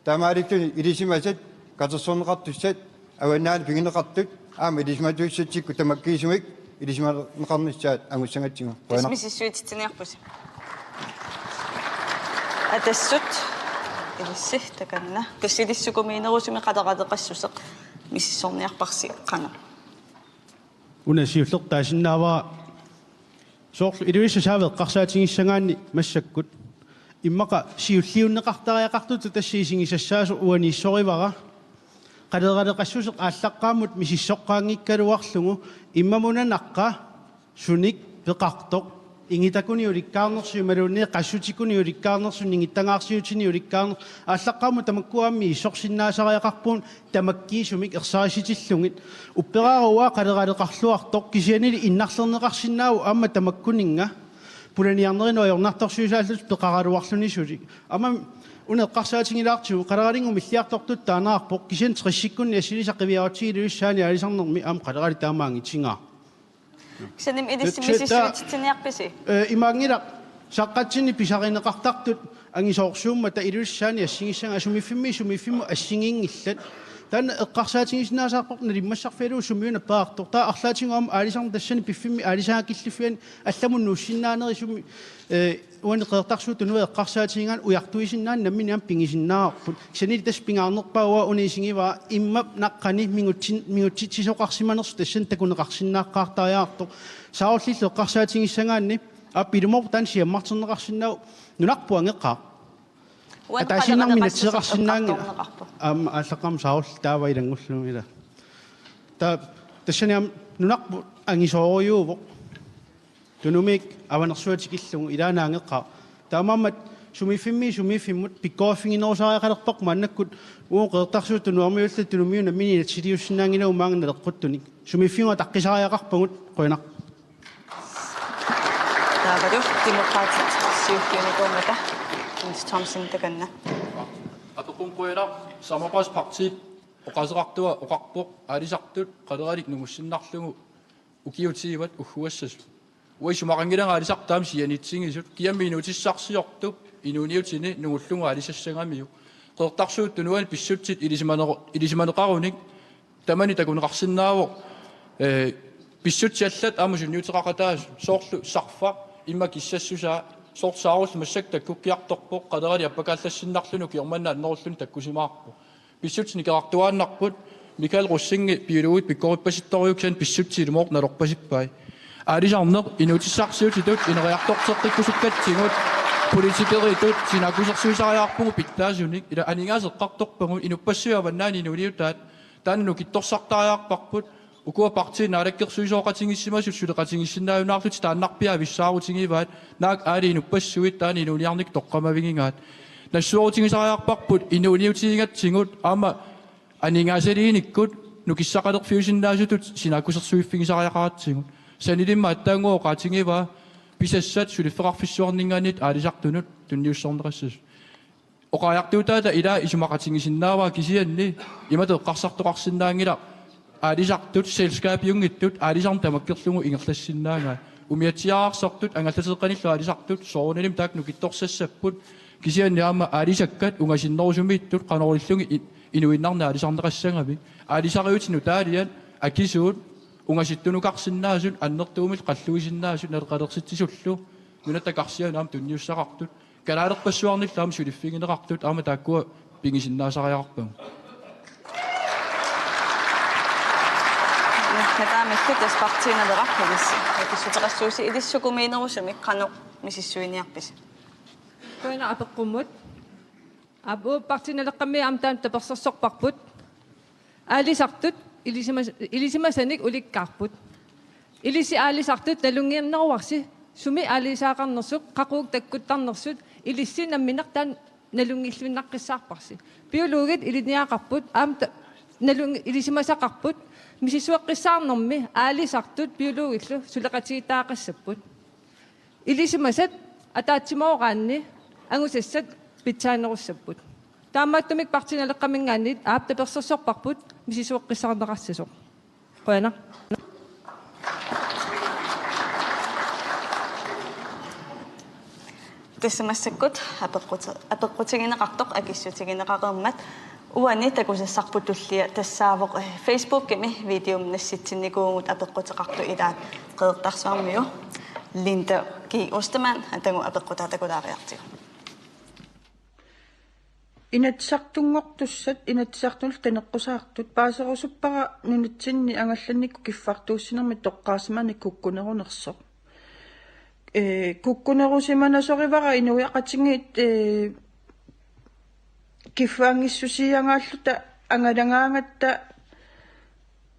таамааликтуни илисимасат катерсорнеқартуссат аваннаани пигинеқартут аама илисиматуиссатикку тамаккиисумик илисиманеқарниссаат ангуссангатсигу миссиссуититсиниарпуси атассут илисси таканна кассилиссукумиинерусуми қадеқадеқассусеқ миссисорниарпарси қана унасиуллертаасиннаавара соорлу илуиссасаавеэ қарсаатингиссангаанни массаккут иммақа сиуллиуннеқартариақартуту тассиисингисассаасу уанииссоривара қалеқалеқассусеқ ааллаққааммут мисиссоққаангиккалуарлугу иммамунанаққа суник пеқартоқ ингитакуни уликкаарнерсу малуунни qassutикуни уликкаарнерсу нингиттангаарсиутини уликкаарнер ааллаққаамму тамаккуамми иссорсиннаасариақарпуун тамаккиисумик ерсааситиллугит упперааруа қалеқалеқарлуартоқ кисианили иннарлернеқарсинаау аама тамаккунинга пуланиарнериноо йорнарторсуусааллут пеқаралуарлунисулик ама унеққарсаатингилаартигу қалеқалингу миллиартортут таанаарпоқ кисиан триссиккунни ассилисаққивиаратигилуссаани алисарнерми аама қалеқали таамаангитсингаа кисаним илиссимисисуитсиниарписи имаангила саққатсини писаринеқартартут ангисоорсууммата илуссаани ассигиссанга сумиффимму ассигингиллат тан эққарсаатингиснаасаарпоқ налиммассарфиалуу сумиуна паартор таа арлаатингуам аалисарн тассани пиффимми аалисаакиллиффиан алламун нуссиннаанери суми уанеқертарсуу тунуа эққарсаатингаан уяртуисиннаан намминиам пингисиннаарпут кисанили тас пингаарнерпауа унисингива иммап наққани мингутситсисоқарсиманерсу тассан такунеқарсиннааққартариаартоқ саорллиллу эққарсаатингиссангаанни аппилумор тан сиаммартернеқарсиннау нунарпуангеққаа атаасиннарминатсеқарсинаангила ааллаққам саорл таава илангуллугила та тассаниам нунарпу ангисоориуувоқ тунумик аванерсуатикиллугу илаанаангеққа таамааммат сумиффиммут пиккооффингинерусариақалерпоқ мааннаккут ууқеэртарсуу тунуармиулла тунумиуна мининатсилиуссинаангилау маангнелеққуттуник сумиффингуа таққисариақарпагут қуинақ таавалу демократит сиуффиникуумата Thomsen таганна атоқунқуяла самапасparti оқасеқартуа оқарпоқ алисартут қалералик нугуссиннарлугу укиутииват уггуассас уисумақангилага алисартаам сианитсигисут киамминутиссарсиорту инуниутини нугуллугу алисассангамиу қеэртарсуут тунуан писсутсит илисиманеқаруник тамани такунеқарсиннаавоқ писсутсиаллат амусунниутеқақатаас соорлу сарфа имма киссассусаа сортсаарус массак таккуккиарторпоқ қалерали аппакааллассиннарлуну киорманнаат норуллуни таккусимаарпо писсутсини керартуааннарпут Mikael Russing biologi pikkorippassittoriuksan pissutsilumort nalorpasippai аалисарнеқ инутиссарсиутитут инериарторсеққиккусуккатсигут политикериитут синакусерсуисариаарпугу питтаасуник ила анигаасеққарторпагу инуппассуаваннаани инулиутаат таанну китторсартариаарпарпут укуа партии наалаккерсуисооқатингиссимасут сулеқатингиссиннааюнаарлут тааннарпиа виссаарутингиваат наак аали инуппассуит таани инулиарник тоққамавигингаат нассуорутингисариаарпарпут инулиутигатсигут аама анигаасалииниккут нукиссақалерфиусиннаасутут синакусерсуиффигисариақаратсигут санилимма аттаангуо qaatiнгива писассат сулиффеқарфиссуарнингаанит аалисартунут тунниуссорнеқассас оқаяртуутаата илаа исумақатингисиннааваа кисианни иматеққарсартоқарсинаангила аалисартут селскаапиунгиттут аалисарн тамаккерлугу ингерлассиннаангаа умиатсиаарсортут ангалласеққаниллу аалисартут соорнилим таак нукитторсассаппут кисианни аама аалисаккат унгасиннерусумииттут қанориллуги инуиннарна аалисарнеқассангами аалисариутину таалиан акисуут унгаситтунукарсиннаасут аннертуумил қаллуисиннаасут налеқалерситсисуллу нунаттакарсианаам тунниуссақартут калаалерпассуарниллаам сулиффигинеқартут аама тааккуа пингисиннаасариақарпагу Таамиккут спартииналерарпагис акиссутеқассууси илиссукумиинерусами қано мисиссуиниарпис Koina apekkumut. Abu partinaleqqammi amtaan tapersersorparput. Aalisartut ilisimasanik ulikkaarput. Ilisi aalisartut nalungianneruarsi sumi aalisaaqarnersuk qaquuk takkuttarnersut ilissinamminartaan nalungilluinnaqqissaarparsi. Biologit iliniaqarput aam ilisimasaqarput misisuaqqissaarnermi aalisartut biologillu suleqatiitaaqassaput. Ilisimasat атаатсимаораанни ангусассат питсаанеруссаппут таамааттумик партиналеққамингааннит ааптаперсерсорпарпут мисисуоққиссаарнеқассасоқ қуяна тассамассаккут апеққутигинеқартоқ акиссутигинеқареермат уани такусассарпут туллия тассаавоқ Facebook кими видеом насситсинникуугут апеққутеқарту илаат қеэртарсуармиу Linda G. Ostermann, han tænker at begå det, der går der værd til. Inatsartunngortussat inatsartunul taneqqusaartut paaserusuppara nunitsinni angallannikku kiffartuussinermi toqqaasimanik kukkunerunersoq kukkunerusimanasorivara inuiaqatingiit kiffaangissusiangaalluta angalangaangatta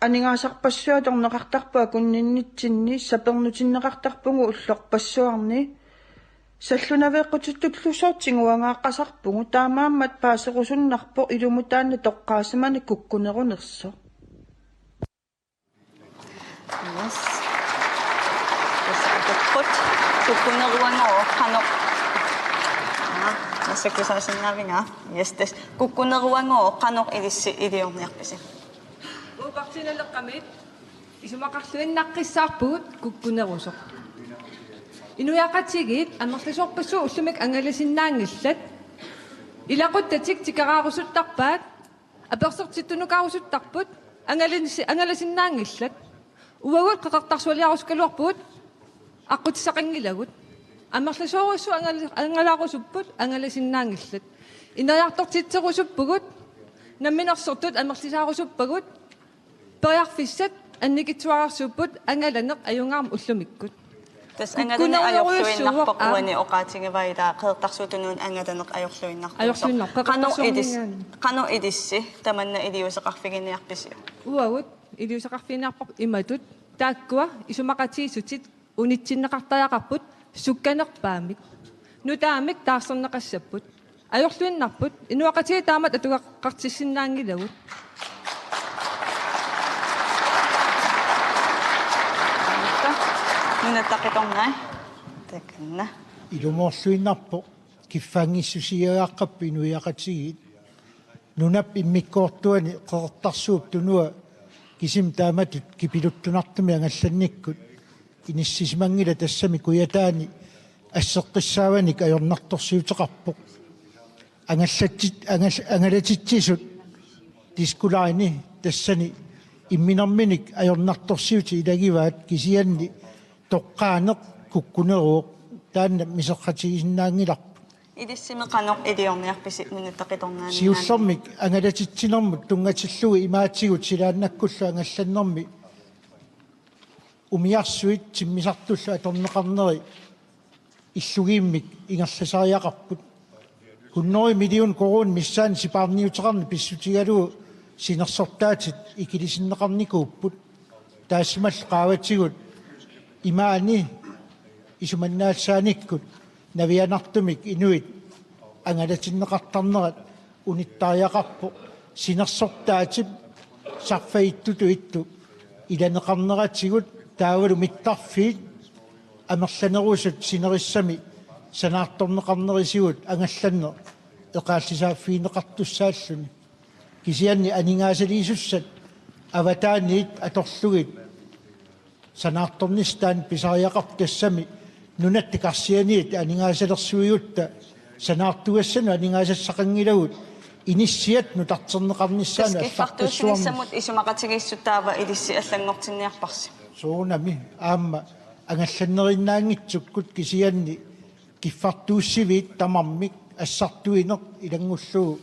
aningaasarpassua torneqartarpua kunninnitsinni sapernutinneqartarpungu ullorpassuarni саллунаveeqqututullusoortinguangaaqqasarpungu taamaammat paaserusunnarpo ilumutaanna toqqaasimani kukkunerunerso Yes. Put kukkuneruangoo qanoq. Nasakkusaasinnavinga. Yes des kukkuneruangoo qanoq ilissi iliorniarpisi. Upartinaleqqamit isumaqarluinnaqqissaarpugut kukkunerusoq. Inuiaqatigit ammerlisorpassu ullumik angalasinnaangillat ilaquttatik tikaraarusuttarpaat apersertittunukaarussuttarput angalasinnaangillat uagut qaqartarsualiarusskaluarput аққутсақангилагут аммерласооруссу ангалаарусуппут ангаласиннаангилlat инериартортитсерусуппугут намминерсортут аммерлисаарусуппагут периарфиссат анникитсуарарсуппут ангаланеқ аюнгаарм уллумиккут тас ангалани ajorluinnarpoq uani oqaatingivaidaa qeertarsuutunuun angalanеқ ajorluinnarpoq qano idissi tamanna iliusеқарфигиниарписи уагут илиусеқарфигиниарпоқ иматут тааккуа исумақатиисутит унитсиннеқартаяқарпут сукканерпаамик нутаамик таарсернеқассаппут ajorluinnarput inuaqatigi taamat atugaqqartissиннаангилагут нунаттақиторнаа таканна илумоорсуиннарпо киффангиссусиагааққаппи инуиақатигит нунап иммиккоортуани қеқартарсууп тунуа кисим тааматут кипилуттунартуми ангалланниккут иниссисимангила тассами куятаани ассеққиссааваник ajornartorsiutеқарпоқ ангалатитсисут дискулаани тассани имминерминик ajornartorsiuti илагиваат кисианни тоққаанеқ куккунеруоқ таанна мисеққатигисиннаангиларпу идиссимеқаноқ илиорниарписи нунаттақиторнаани сиуллэрмик ангалатитсинермут тунгатиллуги имаатигут силааннаккуллу ангалланнэрми умиарсуит тиммисартуллу аторнеқарнери иллугииммик ингерласариақарпут куннори миллион корон миссаан сипаарниутеқарни писсутигалуу синерсортаатит икилисиннеқарникууппут таассимал qaаватигут имаани исуманнаалсааниккут навианартумик инуит ангалатиннеқартарнерат униттариақарпо синерсортаатип сарфаиттуту итту иланеқарнератигут таавалу миттарфиит амерланерусут синериссами санаарторнеқарнерисигут ангалланне эқааллисааффиинеқартуссааллуни кисианни анингаасалиисуссат аватааниит аторлугит санаарторнистаан писариақарп тассами нунатти карсианиит анингаасалерсуиутта санаартугассану анингаасассақангилагут иниссиат нутартернеқарниссаану киффартуусинissамут исумақатигиссутаава илисси аллангортинниарпарси соонами аама ангалланнериннаангитсуккут кисианни киффартууссивиит тамармик ассартуинеқ илангуллуу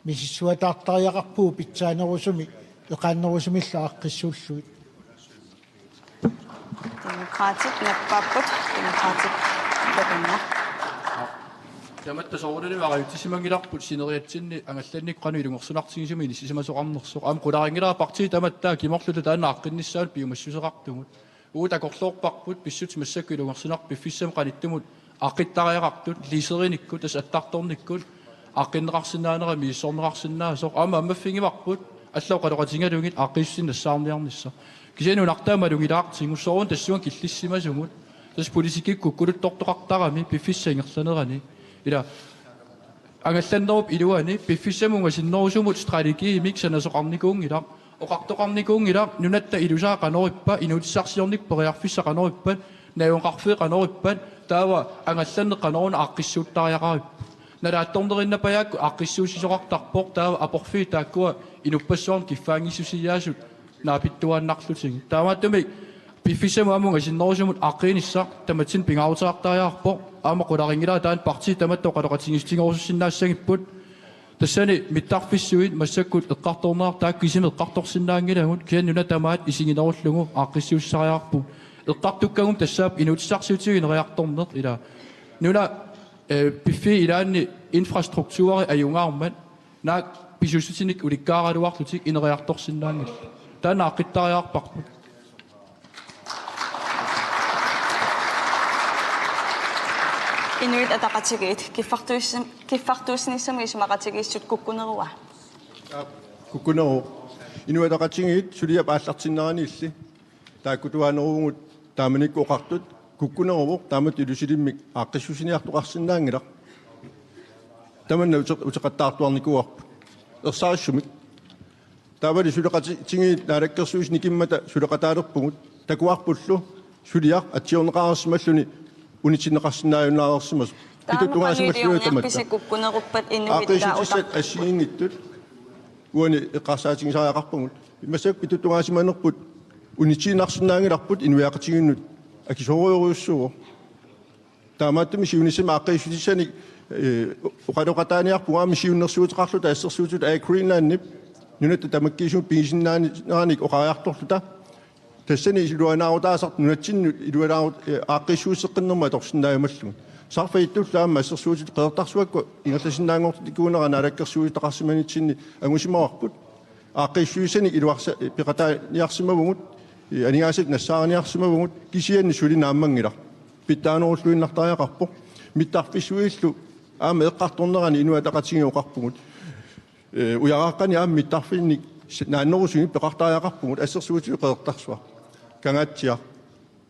мисиссуатаартариақарпуу питсаанерусуми эқааннерусумилла аққиссууллуит демократик наппаппут демократик таканна таматта соорулими вариутисимангиларпут синериатсинни ангалланниккану илунгорсунартигисуми иниссисимасоқарнерсоқ аама қуларингилаа партии таматтаа киморлута таана аққинниссаат пиумассусеқартугут уутакорлоорпарпут писсут массакку илунгорсунар пиффиссам қаниттумут аққиттариақартут лисериникку тас аттарторниккут аққиннеқарсинаанера мииссорнеқарсинаасоқ аама аммаффингиварпут аллоо қалоқатингалугит аққиссиннассаарниарнisса кисианунартаамалугилаартингуссоорун тассуан киллиссимасугут тас политикикку кулуттортоқартарами пиффиссаингерланерани ила ангалланнеруп илуани пиффиссамунга синнерусумут стратегиимик санасоқарникуунгила оқартоқарникуунгила нунатта илусаа қанориппа инутиссарсиорник периарфисса қанориппат наавунқарфи қанориппат таава ангалланне қанорун аққиссууттариақариппа налаатторнериннапаяакку аққиссуусисоқартарпоқ таава апорфи тааккуа инуппассуарн киффаангиссусиаасут наапиттуааннарлутин таамааттумик пиффисамуамунга синнерусумут аққиинisса таматсин пингаарутеартариарпо аама қуларингилаа таан парти таматтоо қалоқатингистингорусуссиннаассагиппут тассани миттарфиссуит массаккут эққарторнаар тааккисимэ эққарторсиннаангилагут кианнуна тамаат исигинеруллугу ааққиссиуссариаарпу эққартуккагум тассаап инутиссарсуутиги нериарторнеқ ила нуна пиффи илаанни инфраструктури аюнгаармат наак писуссутиник уликкаагалуарлутик инериарторсиннаангил таана аққиттариаарпарпут Inuit ataqatigit kiffartuusnissami isumaqatigiissut kukkuneruwa. Kukkuneru. Inuit ataqatigit suliap aallartinnerani illi. Taakkutuaneruungut taamanikku oqartut kukkuneruvuq taamat ilusilimmik aaqqissusiniartuqarsinnaangilaq. Tamanna uteqattaartuarnikuarpu. Ersarissumik. Taavali suleqatigit naalakkersuus nikimmata suleqataalerpugut takuarpullu suliaq atiorneqaarsimalluni унитинеқарсинааjunnаарерсимас питутунгаасималлуутамат писиккуккунеруппат инуиттаа ассиингиттут уани эққарсаатигисариақарпугут имасак питутунгаасиманерпут унитинарсинаангиларпут инуяақатигиннут акисориориуссуго таамааттами сиунисима аққиссутисаник оқалоқатааниарпугаами сиуннерсуутеқарлута ассерсуутут Greenland-нип нунатта тамаккиисуут пигисиннааник оқариарторлута тассани илуанаарутаасарт нунатсинну илуанаарут ааққиссуусеққиннерма торсиннаамаллу сарфаиттуллаама ассерсуутит қеэртарсуакку ингерласиннаангортикуунера налаккерсуутеқарсиманитсинни ангусимоарпут ааққиссуусаник илуарса пиқатааниарсимавгут анигаасит нассааниарсимавгут кисианни сулинааммангила питтаанеруллуиннартариақарпо миттарфиссуиллу аама эққарторнерани инуатақатигиоқарпугут уярааққани аама миттарфинник нааннерусуни пеқартариақарпугут ассерсуутиу қеэртарсуа кангаатсиа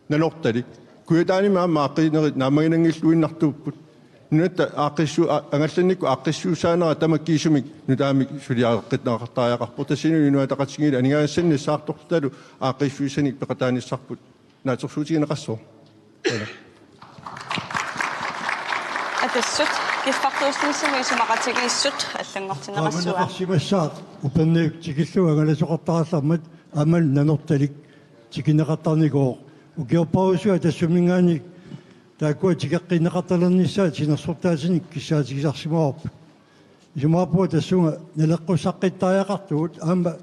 нанортали куятаани маама ааққинери наамагинангиллуиннартууппут нунатта ааққиссу ангалланникку ааққиссуусаанера тамаккиисумик нутаами сулиааққитнеқартариақарпу тассину инуатақатсигили анигаассанни саарторлуталу ааққиссуусаник пеқатааниссарпут наатерсуутигинеқассоо атассут киффартуусниссами исумақатигииссут аллангортинеқассуа аманеқарсимассаат упанниук тикиллуга галасоқартаралламмат амал нанорталик тикинеқартарникоо укиорпаусуа тассумингаани тааккуа тикеққинеқарталерниссаа синерсортаасиник киссаатигисарсимаорпу исумаапуа тассунга налеққусаққиттариақартугут аама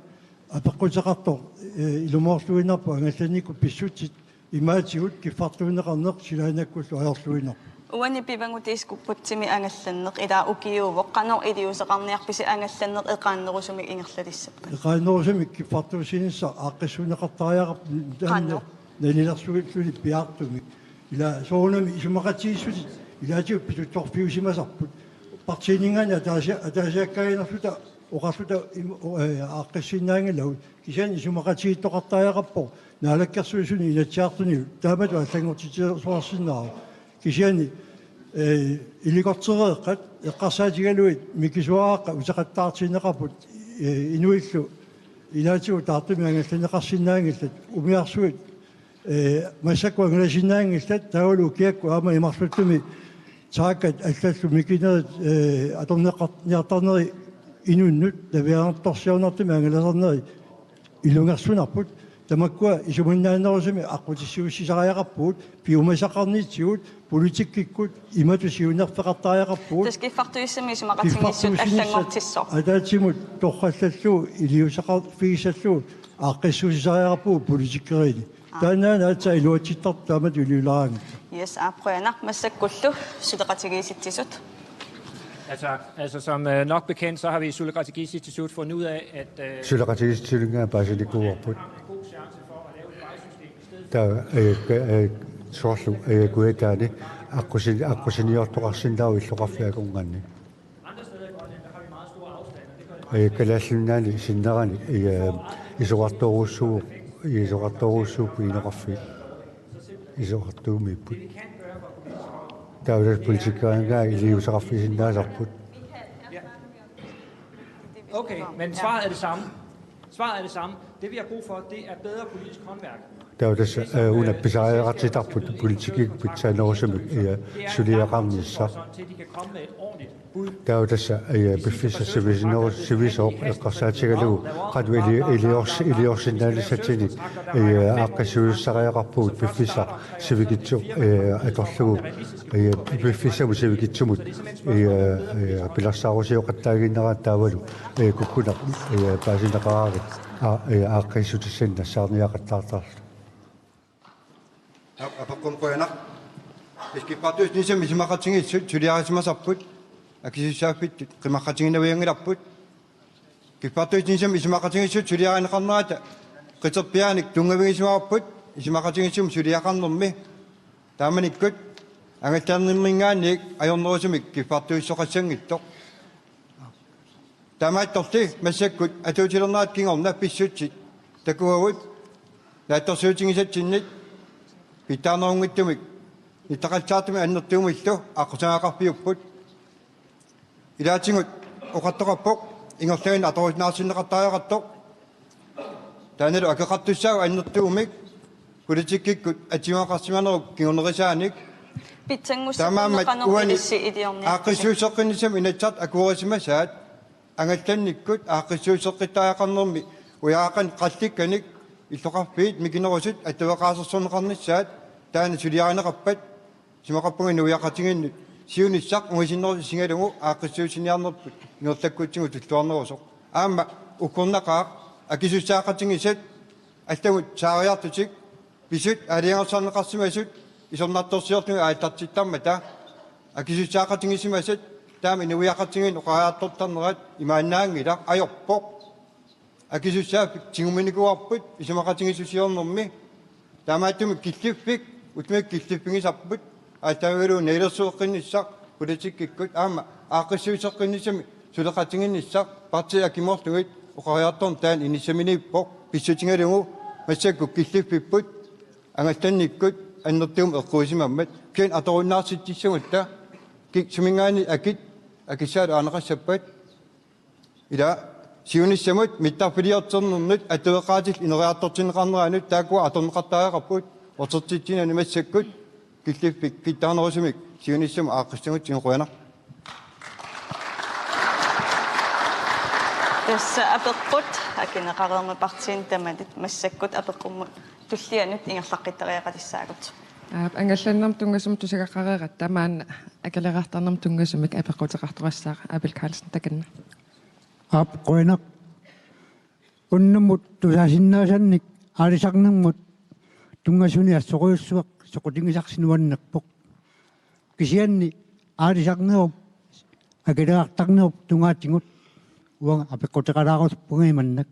апеққутеқартор илумоорлуинарпу ангалланикку писсутит имаатигут киффартуинеқарнеқ силаанаккуллу аёрлуинер уани пивангутиискуппутсими ангалланнеқ илаа укиувоқ канор илиусеқарниарписи ангалланнеқ эқааннерусуми ингерлалиссаппа эқааннерусуми киффартуусинисса ааққиссуунеқартариақарпу таанна налилерсугиллуни пиартуми ила соонами исумақатииссути илаатиу питутторфиусимасарпут партинингаани атаасиаккаинерлута оқарлута ааққиссиннаангилау кисаани исумақатииттоқартариақарпо наалаккерсуусуни илатсиартуни таамату аллангортитиерсуарсиннаа кисиани илигортереэққат эққарсаатигалуит микисуаақа утеқаттаартинеқарпут инуиллу илаатигу таартуми ангалланеқарсиннаангиллат умиарсуит массакку ангаласиннаангиллат таулу киакку аама имарлуттуми тааккат аллаллу микинерит аторнеқартниартарнери инуннут тавиаанерторсиунартуми ангаласарнери илунгерсунарпут тамаккуа исуминнаанерусуми аққутиссуussisariaqarpuut piumasaqarniitsiguut политиккиккут имату сиунерфеқартариақарpuut таскиффартуиссами исумақатигиссут аллангортиссоо атаатсимут торхаллаллуу илиусақар фигисаллуу аққиссуussisariaqarpuut политиккерини танаана атса илуатиттар таамат улиулараанга yes апруянақ массаккуллу сулеқатигииситсисут Altså som nok bekendt, så har vi i Sulaqatigiis Institut fundet ud af, at Sulaqatigiis basilikuarput soorlu kuetaani aqusiniortoqarsindaru illoqarfiakunganni kalallunaani sinnerani isuqartoruussuupu ineqarfi isuqartuumiipput taulal politikaanga iliusaqarfisinnaasarput. Okay, men svaret er det samme. Svaret er det samme. Det vi har brug for, det er bedre politisk håndværk. Der er det una pisaaratittarput politik pitsaanorsumik suliaqarnissa. Der er det befissa sivisor qarsaatigalagu qadu iliorsinnaalisatini aqqasuussariaqarpuut befissa sivigitsu atorlugu befissa sivigitsumut pilarsaarusiuqattaaginneraat taavalu kukkuna paasinaqaraarit aqqissutissinna saarniaqattaartarlu. Apakon koyana. Iskipatus nisem ismaqatingi suliarismasarput. Akisissaapit qimaqatinginaviyangilarput. Kipatus nisem ismaqatingi suliarineqarnerata. Qiterpiaanik tungavigismaarput ismaqatingisum suliaqarnermi. Taamanikkut angattaarnimmingaanniik ajornerusumik kipartuissoqassangittoq. Taamaattorti massakkut atuutilernaat kingorna pissutsit takuavut laattorsuutigisattinnit Pitaanoongittumik itaqalsaatumi annertuumillu aqqusaaqarpiupput ilaatingut oqattoqappoq ingorlain atorusnaarsinneqartaajaqartoq taanalu akeqartussaagu annertuumik politikikkut atimaaqarsimaneruk kingornerisaanik Pitsangussaqarneqanerpillissi iliorniarput aqqissuusseqqinnisam inatsart akurismasaat angallannikkut aqqissuusseqqittaaqarnermi uyaaqan qallikkanik иллоқарпиит микинерусут аттуақаасерсорнеқарнissaат таана сулиаринеқарпат симақарпугин уяқатигиннут сиунissaq уисиннерус сингалугу ааққиссуусиниарнерпут ингерлаккутсигу туллуарнерусоқ аама уккорнақаа акисуссаақатигисат аллагут саариартутик писут алиангерсарнеқарсимасут исорнарторсиортуги ааттартиттарма та акисуссаақатигисимасат таама инуяқатигин оқариартортарнерат имааннаангила ajorpoq акисуссаап тигуминикуарпут исмақатигисусиорнэрми таамааттуми киллиффик утмик киллиффигисарпут аатавалу нейлерсуэққинниссақ политиккиккут аама ааққиссуисеққиннисами сулеқатигинниссақ партия кимортугит оқариарторн таан иниссаминиппоқ писсутингалугу массакку киллиффиппут ангалланниккут аннертуум эққуисимаммат киан аторуннаарситтиссагутта кик сумингаани акит акиссаалу аанеқассаппат ила сиунissамут миттарпилиортернернут атуэқаатил инериартортинеқарнераанут таакуа аторнеқартаақарпут отертитсинани массаккут киллиффик киттаарнерусумик сиунissам ааққиссагут сингуяна тасса апеққут акинеқареермапартиин тамалит массаккут апеққуммут туллианут ингерлаққиттариақалиссаагут ангалланнам тунгасум тусагаққареерат тамаана акалераартарнам тунгасумик апеққутеқартурассаа Абел Карлсен таканна ап qoinak unnumut tusaasinnaasанник аалисарнэрмут тунгасуни ассоруйуссуақ соқутингисарсинуаннерпоқ кисианни аалисарнеруп акелеартарнеруп тунгаатингут уанга апеққутеқалаарус пугиманнак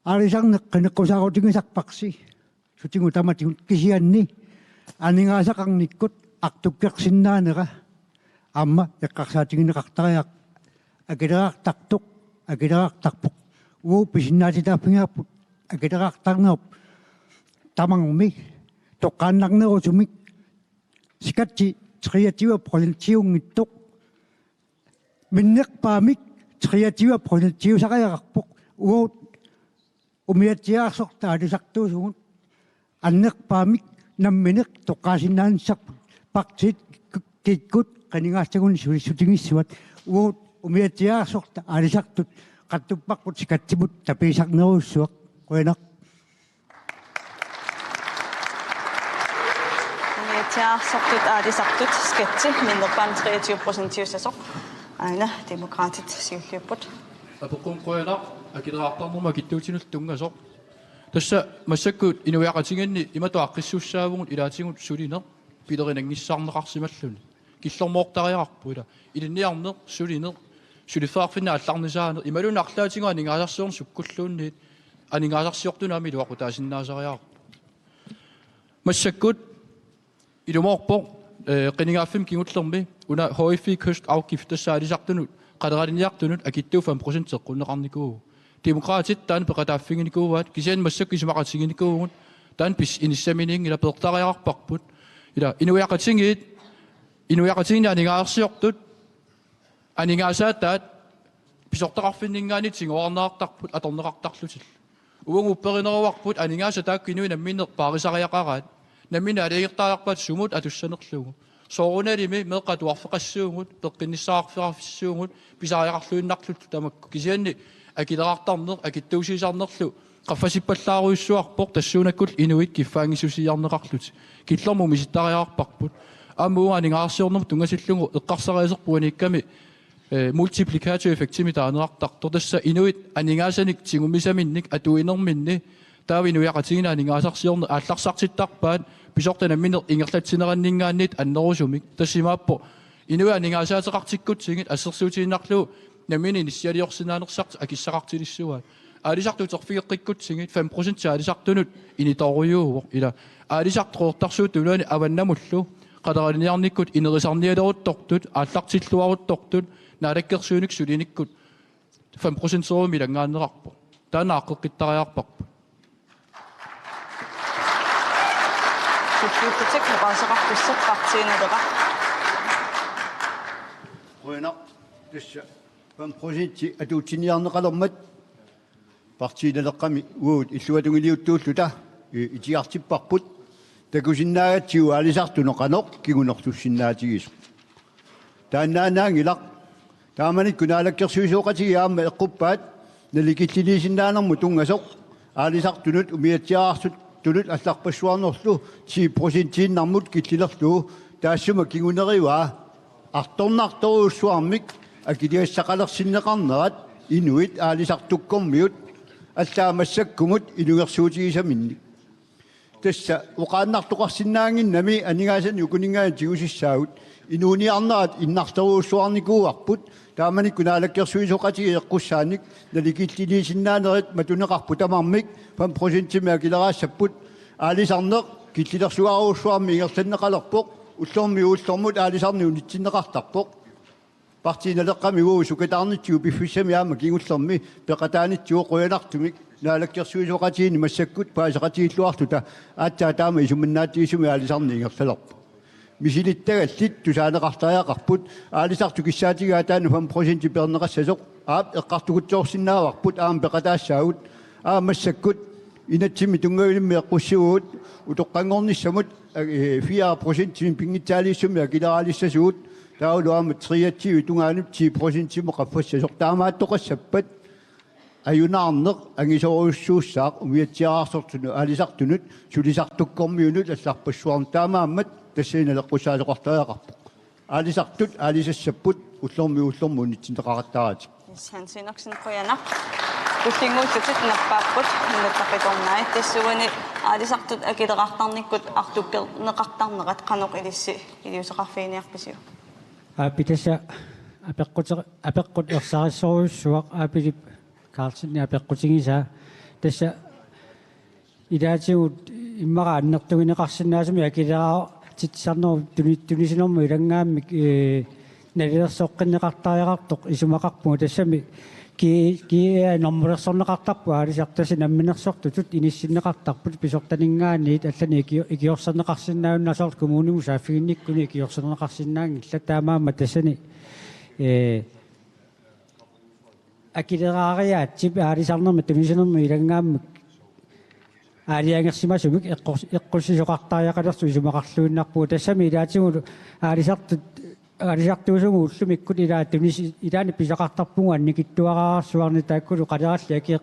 аалисарнеқ қинеққусаарутингисарпарси сутингу таматигут кисианни анигаасақарниккут артуккерсиннаанера аама эққарсаатигинеқартариақ акелераартартоқ акелераартарпоқ уу писиннаатитааффингаарпут акелераартарнеруп тамангми тоққааннарнерусумик сикатти 23% миннерпаамик 23% сариақарпоқ уу умиатсиаарсорта алисартуусугут аннерпаамик намминеқ тоққаасиннаанissarput партит киккут қанигаастагуни сулиссутингиссуат уу умиатсиаарсорта алисартут qаттуппарпут сикатсимут таписарнеруссуақ қуинақ умиатсиаарсортут аалисартут скатси миннерпаан 23% тиуссасоқ аана демократит сиуллиуппут апоққун қуинақ акилераартарнерма киттуутинул тунгасоқ тасса массаккуут инуяқатигинни иматуаққиссуссаавгут илаатигут сулинер пилеринангиссаарнеқарсималлуни киллормооқтариақарпу ила илинниарнеқ сулинер сулифаарфинна алларнисаанер ималунарлаатига анингаасарсиорн суккуллуунниит анингаасарсиортунаами луақутаасиннаасариаарпу массаккут илумоорпоқ қинигааффим кигутлерми уна HFI Kyst afgift тассаалисартунут қалералиниартунут акиттуу 5% эққуннеқарникуу демократит таан пеқатааффигиникууаат кисиан массаккисмақатигиникуугут таан пис иниссаминиин ила пеэртариақарпарпут ила инуяқатингиит инуяқатигини анингаасиортут анингаасаатаат писортақарфиннингаани тингуарнеартарпут аторнеқартарлутил Uunguperineriwarput aningaasa taakkinui namminneq paarisariaqarat nammin aliirtaarpat sumut atussanerlugu soorunalimi meeqatuarfeqassuungut peqqinnissaarfirafissuungut pisariaqarluinnarlut tamakku kisianni akileraartarneq akittuusiisarnerlu qaffasippallaaruissuarpoq tassuunakkul inuit kiffaangisusiarneqarlut killermu misittariaarparput ammuunga aningaarsiornermu tungasillungu eqqarsariaserpuanikkami multiplikator effektimi taanerartartor tassa inuit aningasanik tingumisaminnik atuinerminni taavinuiaqatigina aningaasarsiorne aallarsaartittarpaat pisortanammineq ingerlatsineranningaannit annerusumik tassimaappo inui aningaasaateqartikkutsingit assersuutiinnarlugu namini nissialiorsinaanersart akissaqartilissuat aalisartuterfigeqqikkutsigit 5% aalisartunut initoruyuuvoq ila aalisartroortarsuut tulaani avannamullu qadaraliniarnikkut inerisarnialeruttortut aallartilluaruttortut naalakkersuunik sulinikkut 5% soorumi langaannerarpo taanaaqeqqittariarparpu Tuttuuttatik heqaasaqartussaqartiinalera Ruina tissa 5% atuutiniarneqalermat partiinaleqqami uut illuatungiliuttuulluta itiartipparput takusinnaagatsiu aalisartuneqanoq kigunertussinnaatigisu taannaanaangilaq taamanik kunaalakkersuisuuqatigiaamma eqquppaat nalikilliniisinnaanermu tungasoq aalisartunut umiatsiaarsut tunut алларпассуарнерлу 10%-нармут киллилерлу таассума кигунериваа арторнарторуссуармик акилиассақалерсиннеқарнерат инуит аалисартуккормиут аллаамассаккумут илугерсуутигисаминник тасса оқааннартоқарсинаангиннами анигаасан юкунингаа тигусиссаагут инууниарнерат иннарторуссуарникууарпут тааманик кунаалаккерсуисоқатиги эққуссааник наликиллилисиннаанерит матунеқарпу тамармик 5% акилераассаппут аалисарнеқ киллилерсуаруссуарми игерланнеқалерпоқ уллормут аалисарни унитсиннеқартарпоқ партииналеққами уу сукатаарнитсуу пиффиссами аама кигуллерми пеқатаанитсуу қуянартумик наалаккерсуисоқатиини массаккут паасеқатииллуартута аатсаа таама исуманнаатиисуми аалисарни игерлалерпу мисилиттагаллит тусаанеқартариақарпут аалисарту киссаатигаа таanu 5% пернеқассасоқ аап эққартугутсоорсинааварпут аама пеқатаассаагут массаккут инатсими тунгавилимми эққуссуут утоққангорниссамут 4% пингитсаалииссуми акилералиссасуут таулуама триатсиви тунгаанут 10% қаффассасоқ таамааттоқассаппат аюнаарнеқ ангисоруссууссаақ умиатсиараарсортуну аалисартунут сулисартуккормиунут алларпассуарн таамааммат тассииналеққусаасоқартариақарпоқ аалисартут аалисассаппут уллорму унитсинеқараттаратик Hansinoksen qoyanaq Kullingullutit nappaapпут наттақиторнаа тассуани аалисартут акилеқартарниккут артуккернеқартарнерат қаноқ илисси илиусеқарфииниарписиу питаса апеққут ерсариссоруйуссуақ аапилип Carlsen апеққутигиса тасса идаатигут иммара аннертугинеқарсинаасами акилераа титсарнеру тунисинерму илангааммик налерсоққиннеқартариақартоқ исумақарпуга тассами ки нормулерсорнеқартарпу аалисартаси намминерсортутут иниссиннеқартарпут писортанингаанниит аллани икиорсернеқарсиннаавнасоор коммуниму сааффигинниккуни икиорсернеқарсиннаангилла таамаама тассани акилераариаатсип аалисарнерма тунисинерму илангааммик аалиангерсимасумик эққуссисоқартариақалерсу исумақарлуиннарпуга тассами илаатигулу аалисартуусугу уллумиккут илаа туниси илаани писақартарпугу анникиттуараарсуарни тааккулу қалералли акиеқ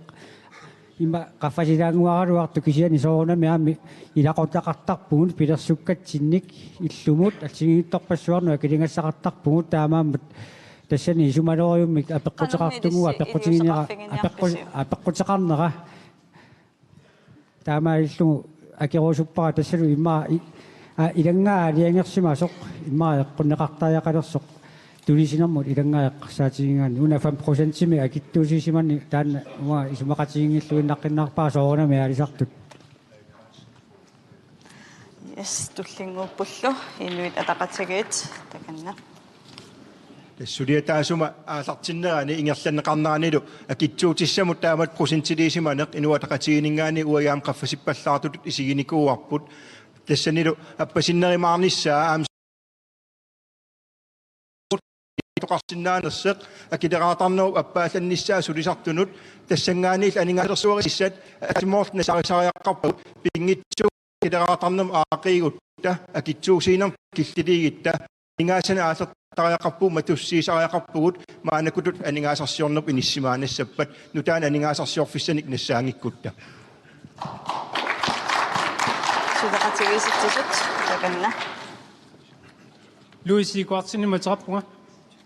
има qaffasilaanguaraluartu kisiani soorunami aami ilaqortaqartarpugun pilersukkatsинник иллумут алсигиитторпассуарну акилингассақартарпугу таамааммат тассани исумалориуммик апеққутеқартугу апеққутигинера апеққутеқарнера таамаиллугу акерусуппара тассалу имма илангаа алиангерсимасоқ имма эққуннеқартариақалерсоқ тулисинэрмут илангаа эққарсаатигингаани уна 5%-ми акиттуусисимани таанна уа исумақатигингиллуиннаққиннаарпаа соорунами аалисартут yes туллингууппуллу инуит атақатигит таканна тассулиатаасума аалартиннерани ингерланнеқарнеранилу акитсуутиссамут таамат просентилисиманеқ инуатақатигинингаани уагаам қаффасиппаллаартут исигиникууарпут тассанилу аппасиннеримаарниссаа toqarsinnaanerseq akileraaqarneru appaallannissаа sulisartunut тассангаанил анингаалерсуарисат атимоорт насарисариаққарпу пингитсу килераақарнам аақигутта акитсуусинам киллилигитта ингаасана аалертариақарпу матуссиисариақарпугут маанакутут анингаасарсиорнерп иниссимаанассаппат нутаан анингаасарсиорфиссаник нассаангиккутта сулеқатигиситтисут таканна Luisi kwartsini matrappunga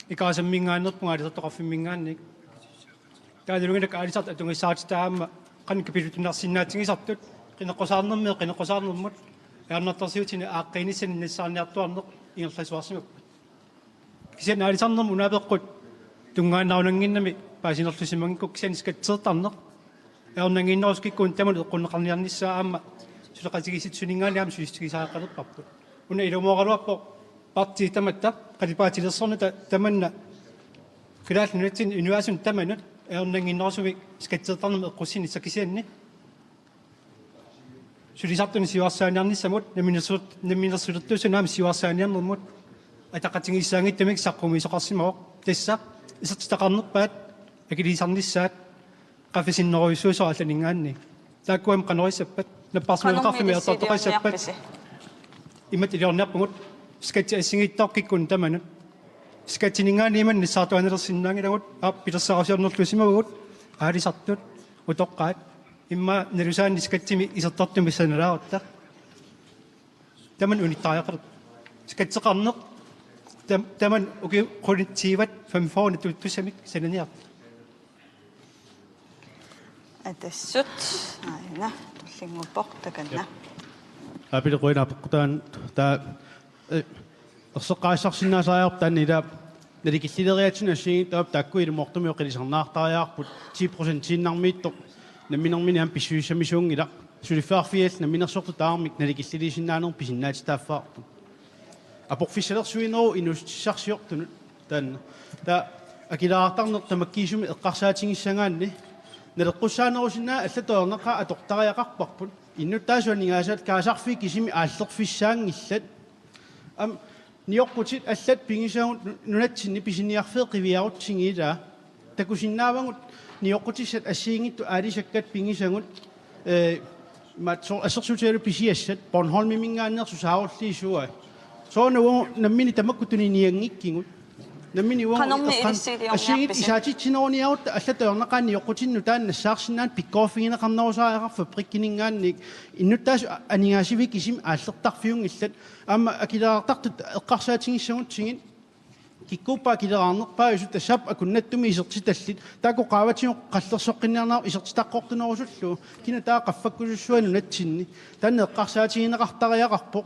икаасаммингаанерпунга алисартоқарфиммингаанник таалугинак алисарт атунгиссаатитаама qan капилутунарсиннаатингисартут qinеққусаарнэрмут яарнартарсиутини ааққинисани нассаарниартуарнеқ ингерласуарсимак кисиан алисарнерму унаапеққут тунгааннаунангиннами паасинерлусимангикку кисиан скатсертарнеқ яорнангиннерускиккуун таману эққуннеқарниарниссаама сулеқатигисит сунингаалиам сулистигисаақалерпарпут уна илумооралуарпо parti tamatta qalipaatilерсорнута таманна килаалнуатсин инуасун таманут эорнангиннерсуми скатсертарнами эққуссини сакисианни сулисартуни сиуарсааниарниссамут наминерсулертусунаами сиуарсааниарнэрмут атақатингиссаангиттамик саққуми соқарсимаоқ тасса исертитақарнерпаат акилисарниссаат qaфисиннеруйссуусоо алланингаанни тааккуам канорисаппат наппарсмеқарфими ертортоқиссаппат имат илиорниарпугут скати ассигиттоққиккун таманут скатинингааниман ниссаартуанерсиннаангилагут пилерсаарусиорнерлусимагут аалисартут утоққаат имма налусаанни скатсими исертартуми саналаарутта таман униттариақарт скатсеқарнеқ таман уки qulittiivat famfoone tuuttussamik sananiart атассут аина туллингуппоқ таканна апилеқуинаарпеққутаан таа ерсеққаассарсинаасариарп таанила наликиллилериатсина ассигит таап тааккуи илумортумио қилисарнаартариаарпут 10% сииннармииттоқ намминермини ам писсуиссамисуунгила сулиффаарфиал намминерсорту таармик наликиллилисиннаанер писиннаатитааффаарпут апорфиссалерсуинеру инустиссарсиортунут таанна та акилаартарнер тамаккиисуми эққарсаатингиссагаанни налеққуссаанерусинаа аллатоорнеқа атортариақарпарпут иннуттаасуанингаасаат каасарфи кисими ааллерфиссаангиллат ам ниоққутит аллат пингисаагут нунатсинни писиниарфеэ қивиарутсигиилаа такусиннаавангут ниоққутиссат ассиингитту аалисаккат пингисаагут матсо ассерсутиалу писиассат Bornholmимингааннерсу сааорлиисуа соонуу наммини тамаккутуни ниангиккингут наммини уа ассиигит исаатитсинеруниарут аллатоорнеқаани ниоққутинну таан нассаарсинаат пиккооффигинеқарнерусаариақар фабриккинингаанник иннуттаасу анигаасивик кисим ааллертарфиунгиллат аама акилераартартут эққарсаатингиссагутсигит киккууппаа килераарнерпаа ису тассаап акуннаттуми исертиталлит тааку qaаватиу қаллерсоққинниарнаа исертитаққортунерусуллу кина таа qaffakkusussуану натсинни таанне эққарсаатигинеқартариақарпоқ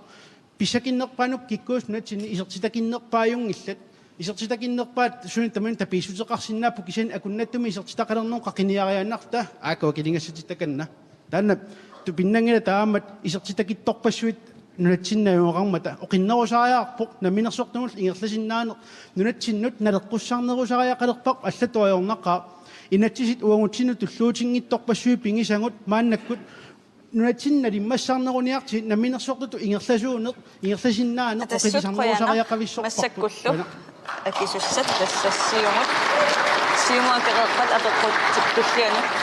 писакиннерпаанук киккуус натсинни исертитакиннерпааюнгиллат исертитакиннерпаат суни таман тапиисутеқарсинааппу кисани акуннаттуми исертитақалерноо қақиниариааннарта аакуа килингассатитаканна таанна тупиннангила таамат исертитакитторпассуит нунатсиннааюоқармата оқиннерусариаарпоқ наминерсортумул ингерласиннаанер нунатсиннут налеққуссаарнерусариақалерпақ аллатуаёрнақаа инатсисит уангутсину туллуутингитторпассуи пингисангут мааннаккут нунатсиннали массаарнеруниарти наминерсортуту ингерласуунеқ ингерласиннаанеқ оқилисарнерусариақависсорпақ массаккуллу акисуссат тассассиумут сиумаакереққат апеққут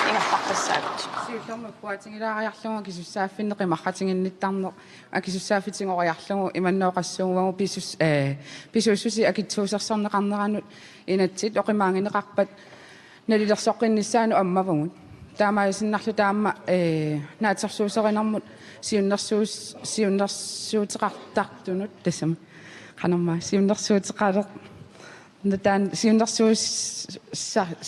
ингерлартассаагут сиуллерма пуатингилаариарлугу кисуссааффиннеқи маққатингинниттарнеқ акисуссааффитингориарлугу иманнооқассуугуагу писуссуси акитсуусерсорнеқарнеранут инатсит оқимаангинеқарпат налилерсоққинниссаану аммавгут таамаисиннарлу таама наатсерсуусеринармут сиуннерсуутеқартартунут тассама qanarma siunnersuutiqaaleq natan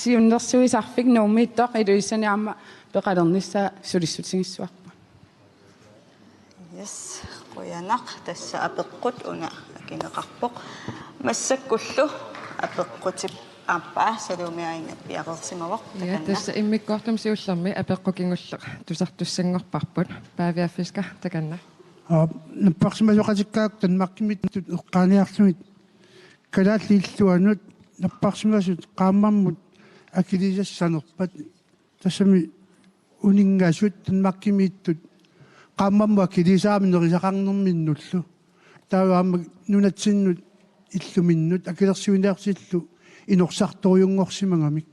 siunnersuisarfik nuummiittoq iluissaniarma peqalernissa sulissutingissuarpa yes qoyanaq tassa apeqqut una akineqarpoq massakkullu apeqqutip аппаа салуумиаинга пиақерсимавоқ я тасса иммиккортум сиуллерми апеққукингуллеқ тусартуссангорпарпут паавиаффиска таканна наппарсимасоқатиккаак танмаркимит эққааниарлумит калааллииллуанут наппарсимасут qaammarmut акилисассанерпат тассами унингаасут танмаркимииттут qaammarmu акилисаами нерисақарнерминнуллу тааваама нунатсиннут иллуминнут акилерсуинеарсиллу инорсарторюнгорсимагамик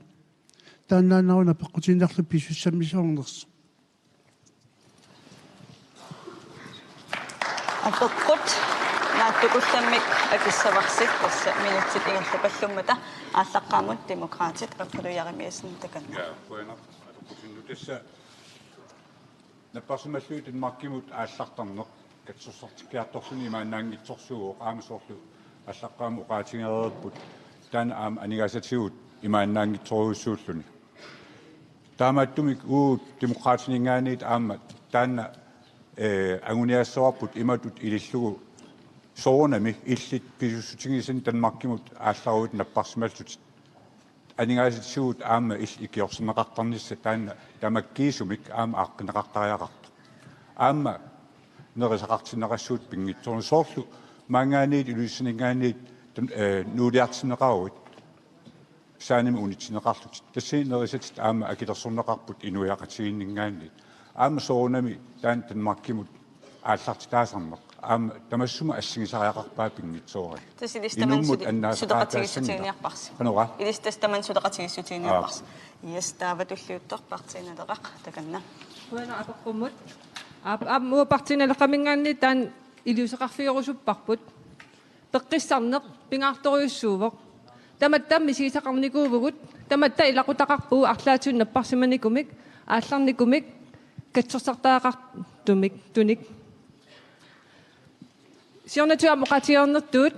тааннаанаруна пеққутинерлу писсуссаммисоорнерсо апеққут нааттукулламмик акиссаварсит тасса минутсит ингерлупаллуммата ааллаққаамут демократит аппулуяримиасин таканна ja bueno nu dessa напасмаллуут маркимут ааллартарнеқ катсорсартиккиарторсуни имааннаангитсорсуо аамасоорлу аллаққааму оqaатингерерпут таана аама анигасатигут имааннаангитсоруйуссууллуни таамааттумик уу демократинингаанит аама таана агуниассоарпут иматут илиллугу соорнами иллит писуссутингисин танмаркимут аалларуут наппарсималлут анигасатигут аама ил икиорсинеқартарнисса таана тамаккиисумик аама ааққинеқартариақарта аама нерисақартинеқассуут пингитсорну соорлу мангаанит илуссинингаанит нуулиартинеқаруут сааними унитсинеқарлут тассиинерисатит аама акилерсорнеқарпут инуяқатигиннингаанит аама соорнами таан танмаркимут ааллартитаасарнеқ аама тамассума ассигисариақарпаа пингитсоорал тасилистаман судеқатигиссутигиниарпарси канора илистастаман судеқатигиссутигиниарпарси иестааватуллиуттор таканна Bueno, апаққуммут муу партиналеқамингаанни таан илиусеқарфиорусуппарпут пеққиссарнеқ пингаарториуссуувоқ таматтамми сигисақарникуувгут таматта илақутақарпуу арлаатиун наппарсиманикумик аалларникумик катсорсартаақартумик туник сиорнатуа моқатиорнертуут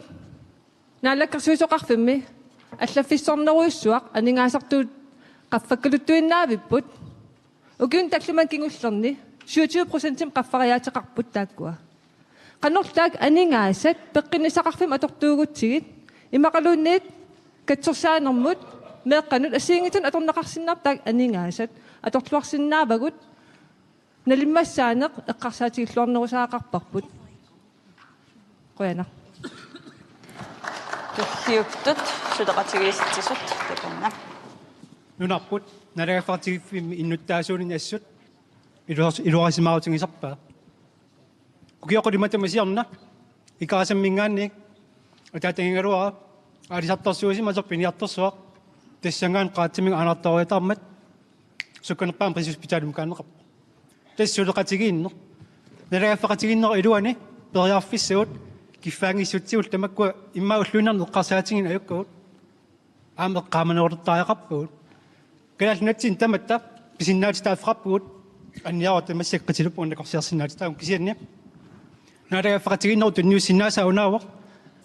нааллаккарсуисоқарфимми аллаффиссорнеруйуссуақ анингаасартуут qaffakkaluttuinnaavipпут укиун таллуман кингуллерни 27% qaffariaatеқарпут тааккуа qannortaak aningaasat peqqinnisaqarfim atortuugutsigit imaqaluunniit katsorsaanermut meeqqanut assiingitun atorneqarsinnartaak aningaasat atorluarsinnaavagut nalimmassaaneq eqqarsaatigilluarnerusaaqarparput qoyana tulliuttut sudeqatigissitsisut takanna нунарпут налагаффартигиффими иннуттаасуунин ассут илуарисимаутингисарпаа кукиоқулиматамасиарна икаасаммингаанник атаатангигалуара алисартарсуусимасерпиниарторсуақ тассангаан qaatsiming анарториатармат сукканерпаам присуспитаалум каанеқап тассулеқатигииннер налагаффақатигииннер илуани периарфиссагут киффаангиссутсигул тамаккуа иммауллунарнеқ қарсаатингин аюккагут аамеқ qaamanerulertariaqarpugut калалнатсин таматта писиннаатитааффақарпугут анниарат массаккатилуппун накорсиарсинаатитаам кисианни нарагаффақатигиннеру тунниуссиннаасаунаавоқ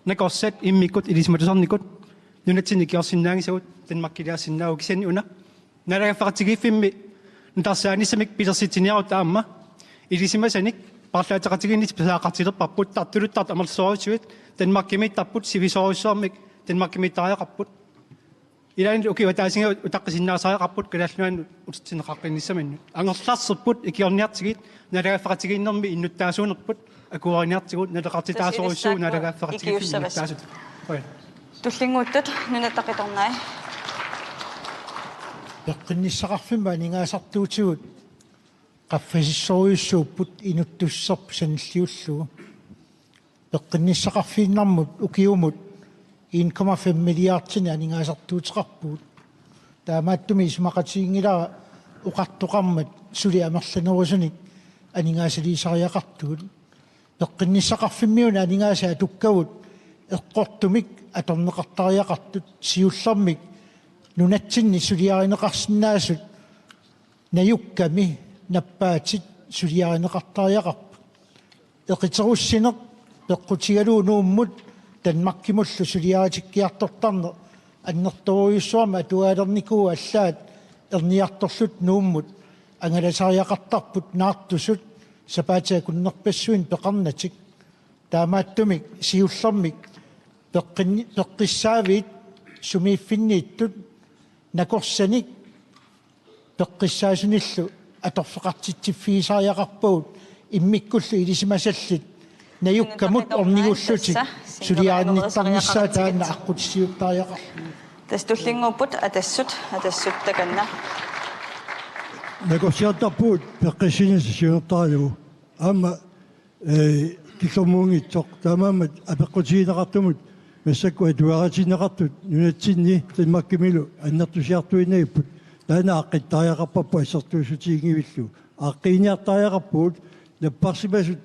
накорсат иммиккут илисматусарникут нунатсини киорсиннаангисагут танмаккилиарсиннаау кисианни уна нарагаффақатигиффимми нутарсааниссамик пилерситиниарут аама илисимасаник парлаатеқатигиннит писаақартилерпарпут тартулуттарт амерлсоорисуит танмаккимит тарпут сивисоорissуармик танмаккимит тариақарпут илаан окей ватаасинга утаққисиннаасариақарпут калааллуан утитсинеқаққинниссаманну ангерларсерпут икиорниартигит налагааффақатигиннэрми иннуттаасуунерпут акуариниартигут налеқартитаасоруссуу налагааффақатигиффи иннуттаасут туллингууттут нунатақиторнай пеққинниссақарфима анингаасартуутигут qaffasissoruissuupput inuttusserp sanilliullugu peqqinniссақарфииннармут укиумут 1,5 milliardtini анингаасартуутеқарпуут таамааттуми исмақатигингилара уқартоқармат сули амерланерусуник анингаасалиисариақартугут пеққинниссақарфиммиуна анингааса атуккавут эққортумик аторнеқартариақартут сиуллэрмик нунатсинни сулиаринеқарсинаасут наюкками наппаатит сулиаринеқартариақарпут эқитеруссинеқ пеққутигалуунууммут танмаккимуллу сулиаатиккиартортарне аннерторуйуссуама атуаалерникуу аллаат эрниарторлут нууммут ангаласариақартарпут наартусут сапаатиа куннерпассуин пеқарнатик таамааттумик сиуллэрмик пеққиссаавит сумииффиннииттут накорсаник пеққиссаасуниллу аторфеқартитсиффиисариақарпагут иммиккуллу илисимасаллит наюккамут орнигуллутик сулиаарниттарниссаа таанна аққутсиуттариақар тастуллингууппут атассут таканна накорсиартарпуут пеққиссинисиуттаалу аама кисомуунгитсоқ таамаамат апеққутиинеқартумут Masakku eduaratsinneqartut nunatsinni tanmakkimilu annartusiartuinaiput taana aqqitariaqarpappu assertuusutiingivillu aaqqiiniartariaqarpuut napparsimasut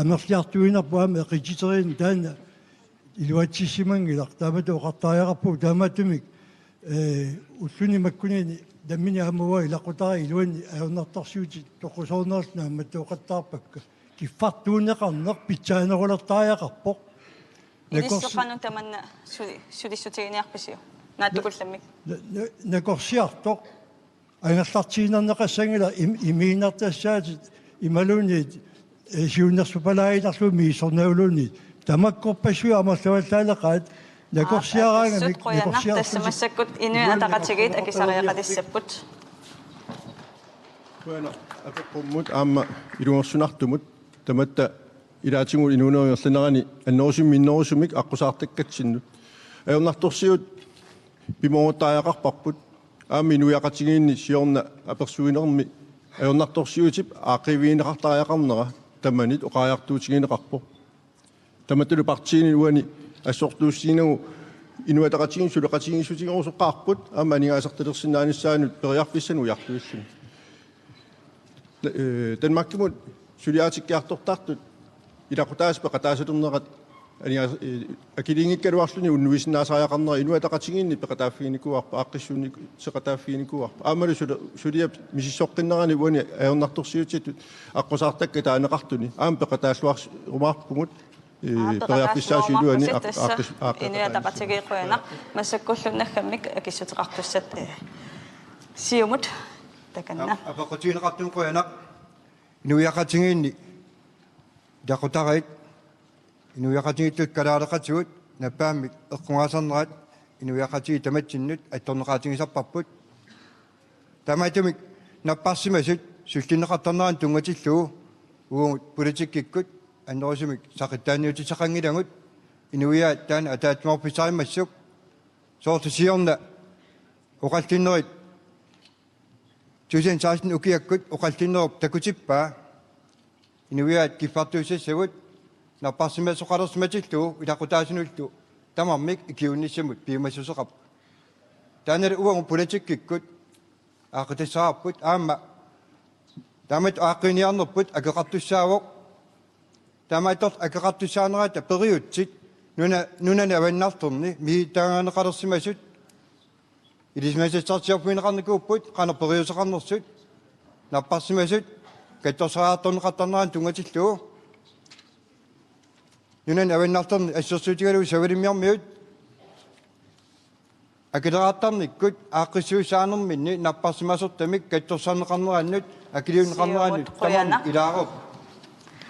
амерлиартуинарпуама эқититерин таана илуатсиссимангилар таамату оқартариақарпу тааматумик уллуни маккунини даммини аамуа илақутари илуани аернартарсуути тоқусоорнерлна аммату оқаттаарпакка киффартуунеқарнер питсаанерулертариақарпоқ Инissоқану таманна сулиссутигиниарписиу наатукулламмик накорсиартоқ ангерлартиинернеқассангила имиинартассаати ималуни сиуннерсупалаиларлуми исорнаулуни тамаккорпассуи амерлуаллаалеқаат накорсиараангамик тассамассаккут инуи атақатигит акисариақалиссаппут Bueno, апеққуммут аама илунгерсунартумут таматта илаатингу инуунерингерланерани аннерусимминнерусумик аққусаартаккатсиннут аернарторсиут пимоотааяқарпарпут аама инуяқатигиинни сиорна аперсуинерми аернарторсиутип аақивиинеқартааяқарнера таманит оқааяартуутигинеқарпо таматтулу партиини уани ассортууссиинагу инуатақатигин сулеқатигинсутигерусоққарпут аама анигаасарталерсинааниссаанут периарфиссану уяртуиссуни Danmarkimut suliaatikkiartortartut ilaqutaaspa qataasuternerat aniga akilingikkaluarluni unnuisinnaasariaqarnera inuataqatiginni peqataaffiinikuarpa aaqqissuunnik seqataaffiinikuarpa aamalu suliap misissoqqinnerani uani aernartorsiutitut aqqusartakka taaneqartuni aam peqataalluars umaarpungut periarfissaasiluani inuataqatigiiquyanaq massakkullunnaggammik akissutеқартуссат сиумут таканна апақутиинеқартун қуянақ инуяқатигиинни дақутарит инуяқатигиттут калаалеқатигут напааммик эққунгаасарнерат инуяқатиги таматсиннут атторнеқаатигисарпарпут тамаатумик наппарсимасут суллинеқартарнеран тунгатиллуу угумут политиккиккут аннерусимик сақиттааниутисақангилагут инуяат таана атаатморписаримассук соортусиорна оқаллиннерит Tusen saasten ukiakkut uqallinnerup takutippaa inuiaat kiffartuusassavut napparsimasoqalersimatillu ilaqutaasinullu tamarmik ikiunnissamut piimassuseqap taanal uangu politikkikkut aaqitassararput aamma taamat aaqqiniarnerput akeqartussaavoq taamaatort akeqartussaanerata periutsit nunani avannartorni miitaangaaneqalersimasut Ilismäsetsartiarpuineqarnikuupput qanarperiuseqarnersut napparsimasut kattorsaraartorneqartarneraan tungatilluu nunan avannartorni assersuutigalu savalimmiarmiut akileraartarnikkut aaqqissuusaanerminni napparsimasertamik kattorsaaneqarneraannut akiliunneqarneraannut tamam ilaarup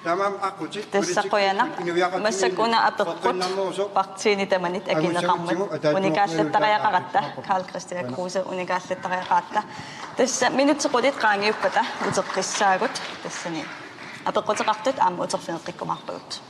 tamam aqutit тассақуянақ массакуна апеққут партиини таманит акинеқармат уникааллаттариақаратта Карл Кристиан Крузе уникааллаттариақаратта тасса минутеқулит qaangiuppata утеққиссаагут тассани апеққутеқартут аама утерфинеққиккумаарпагут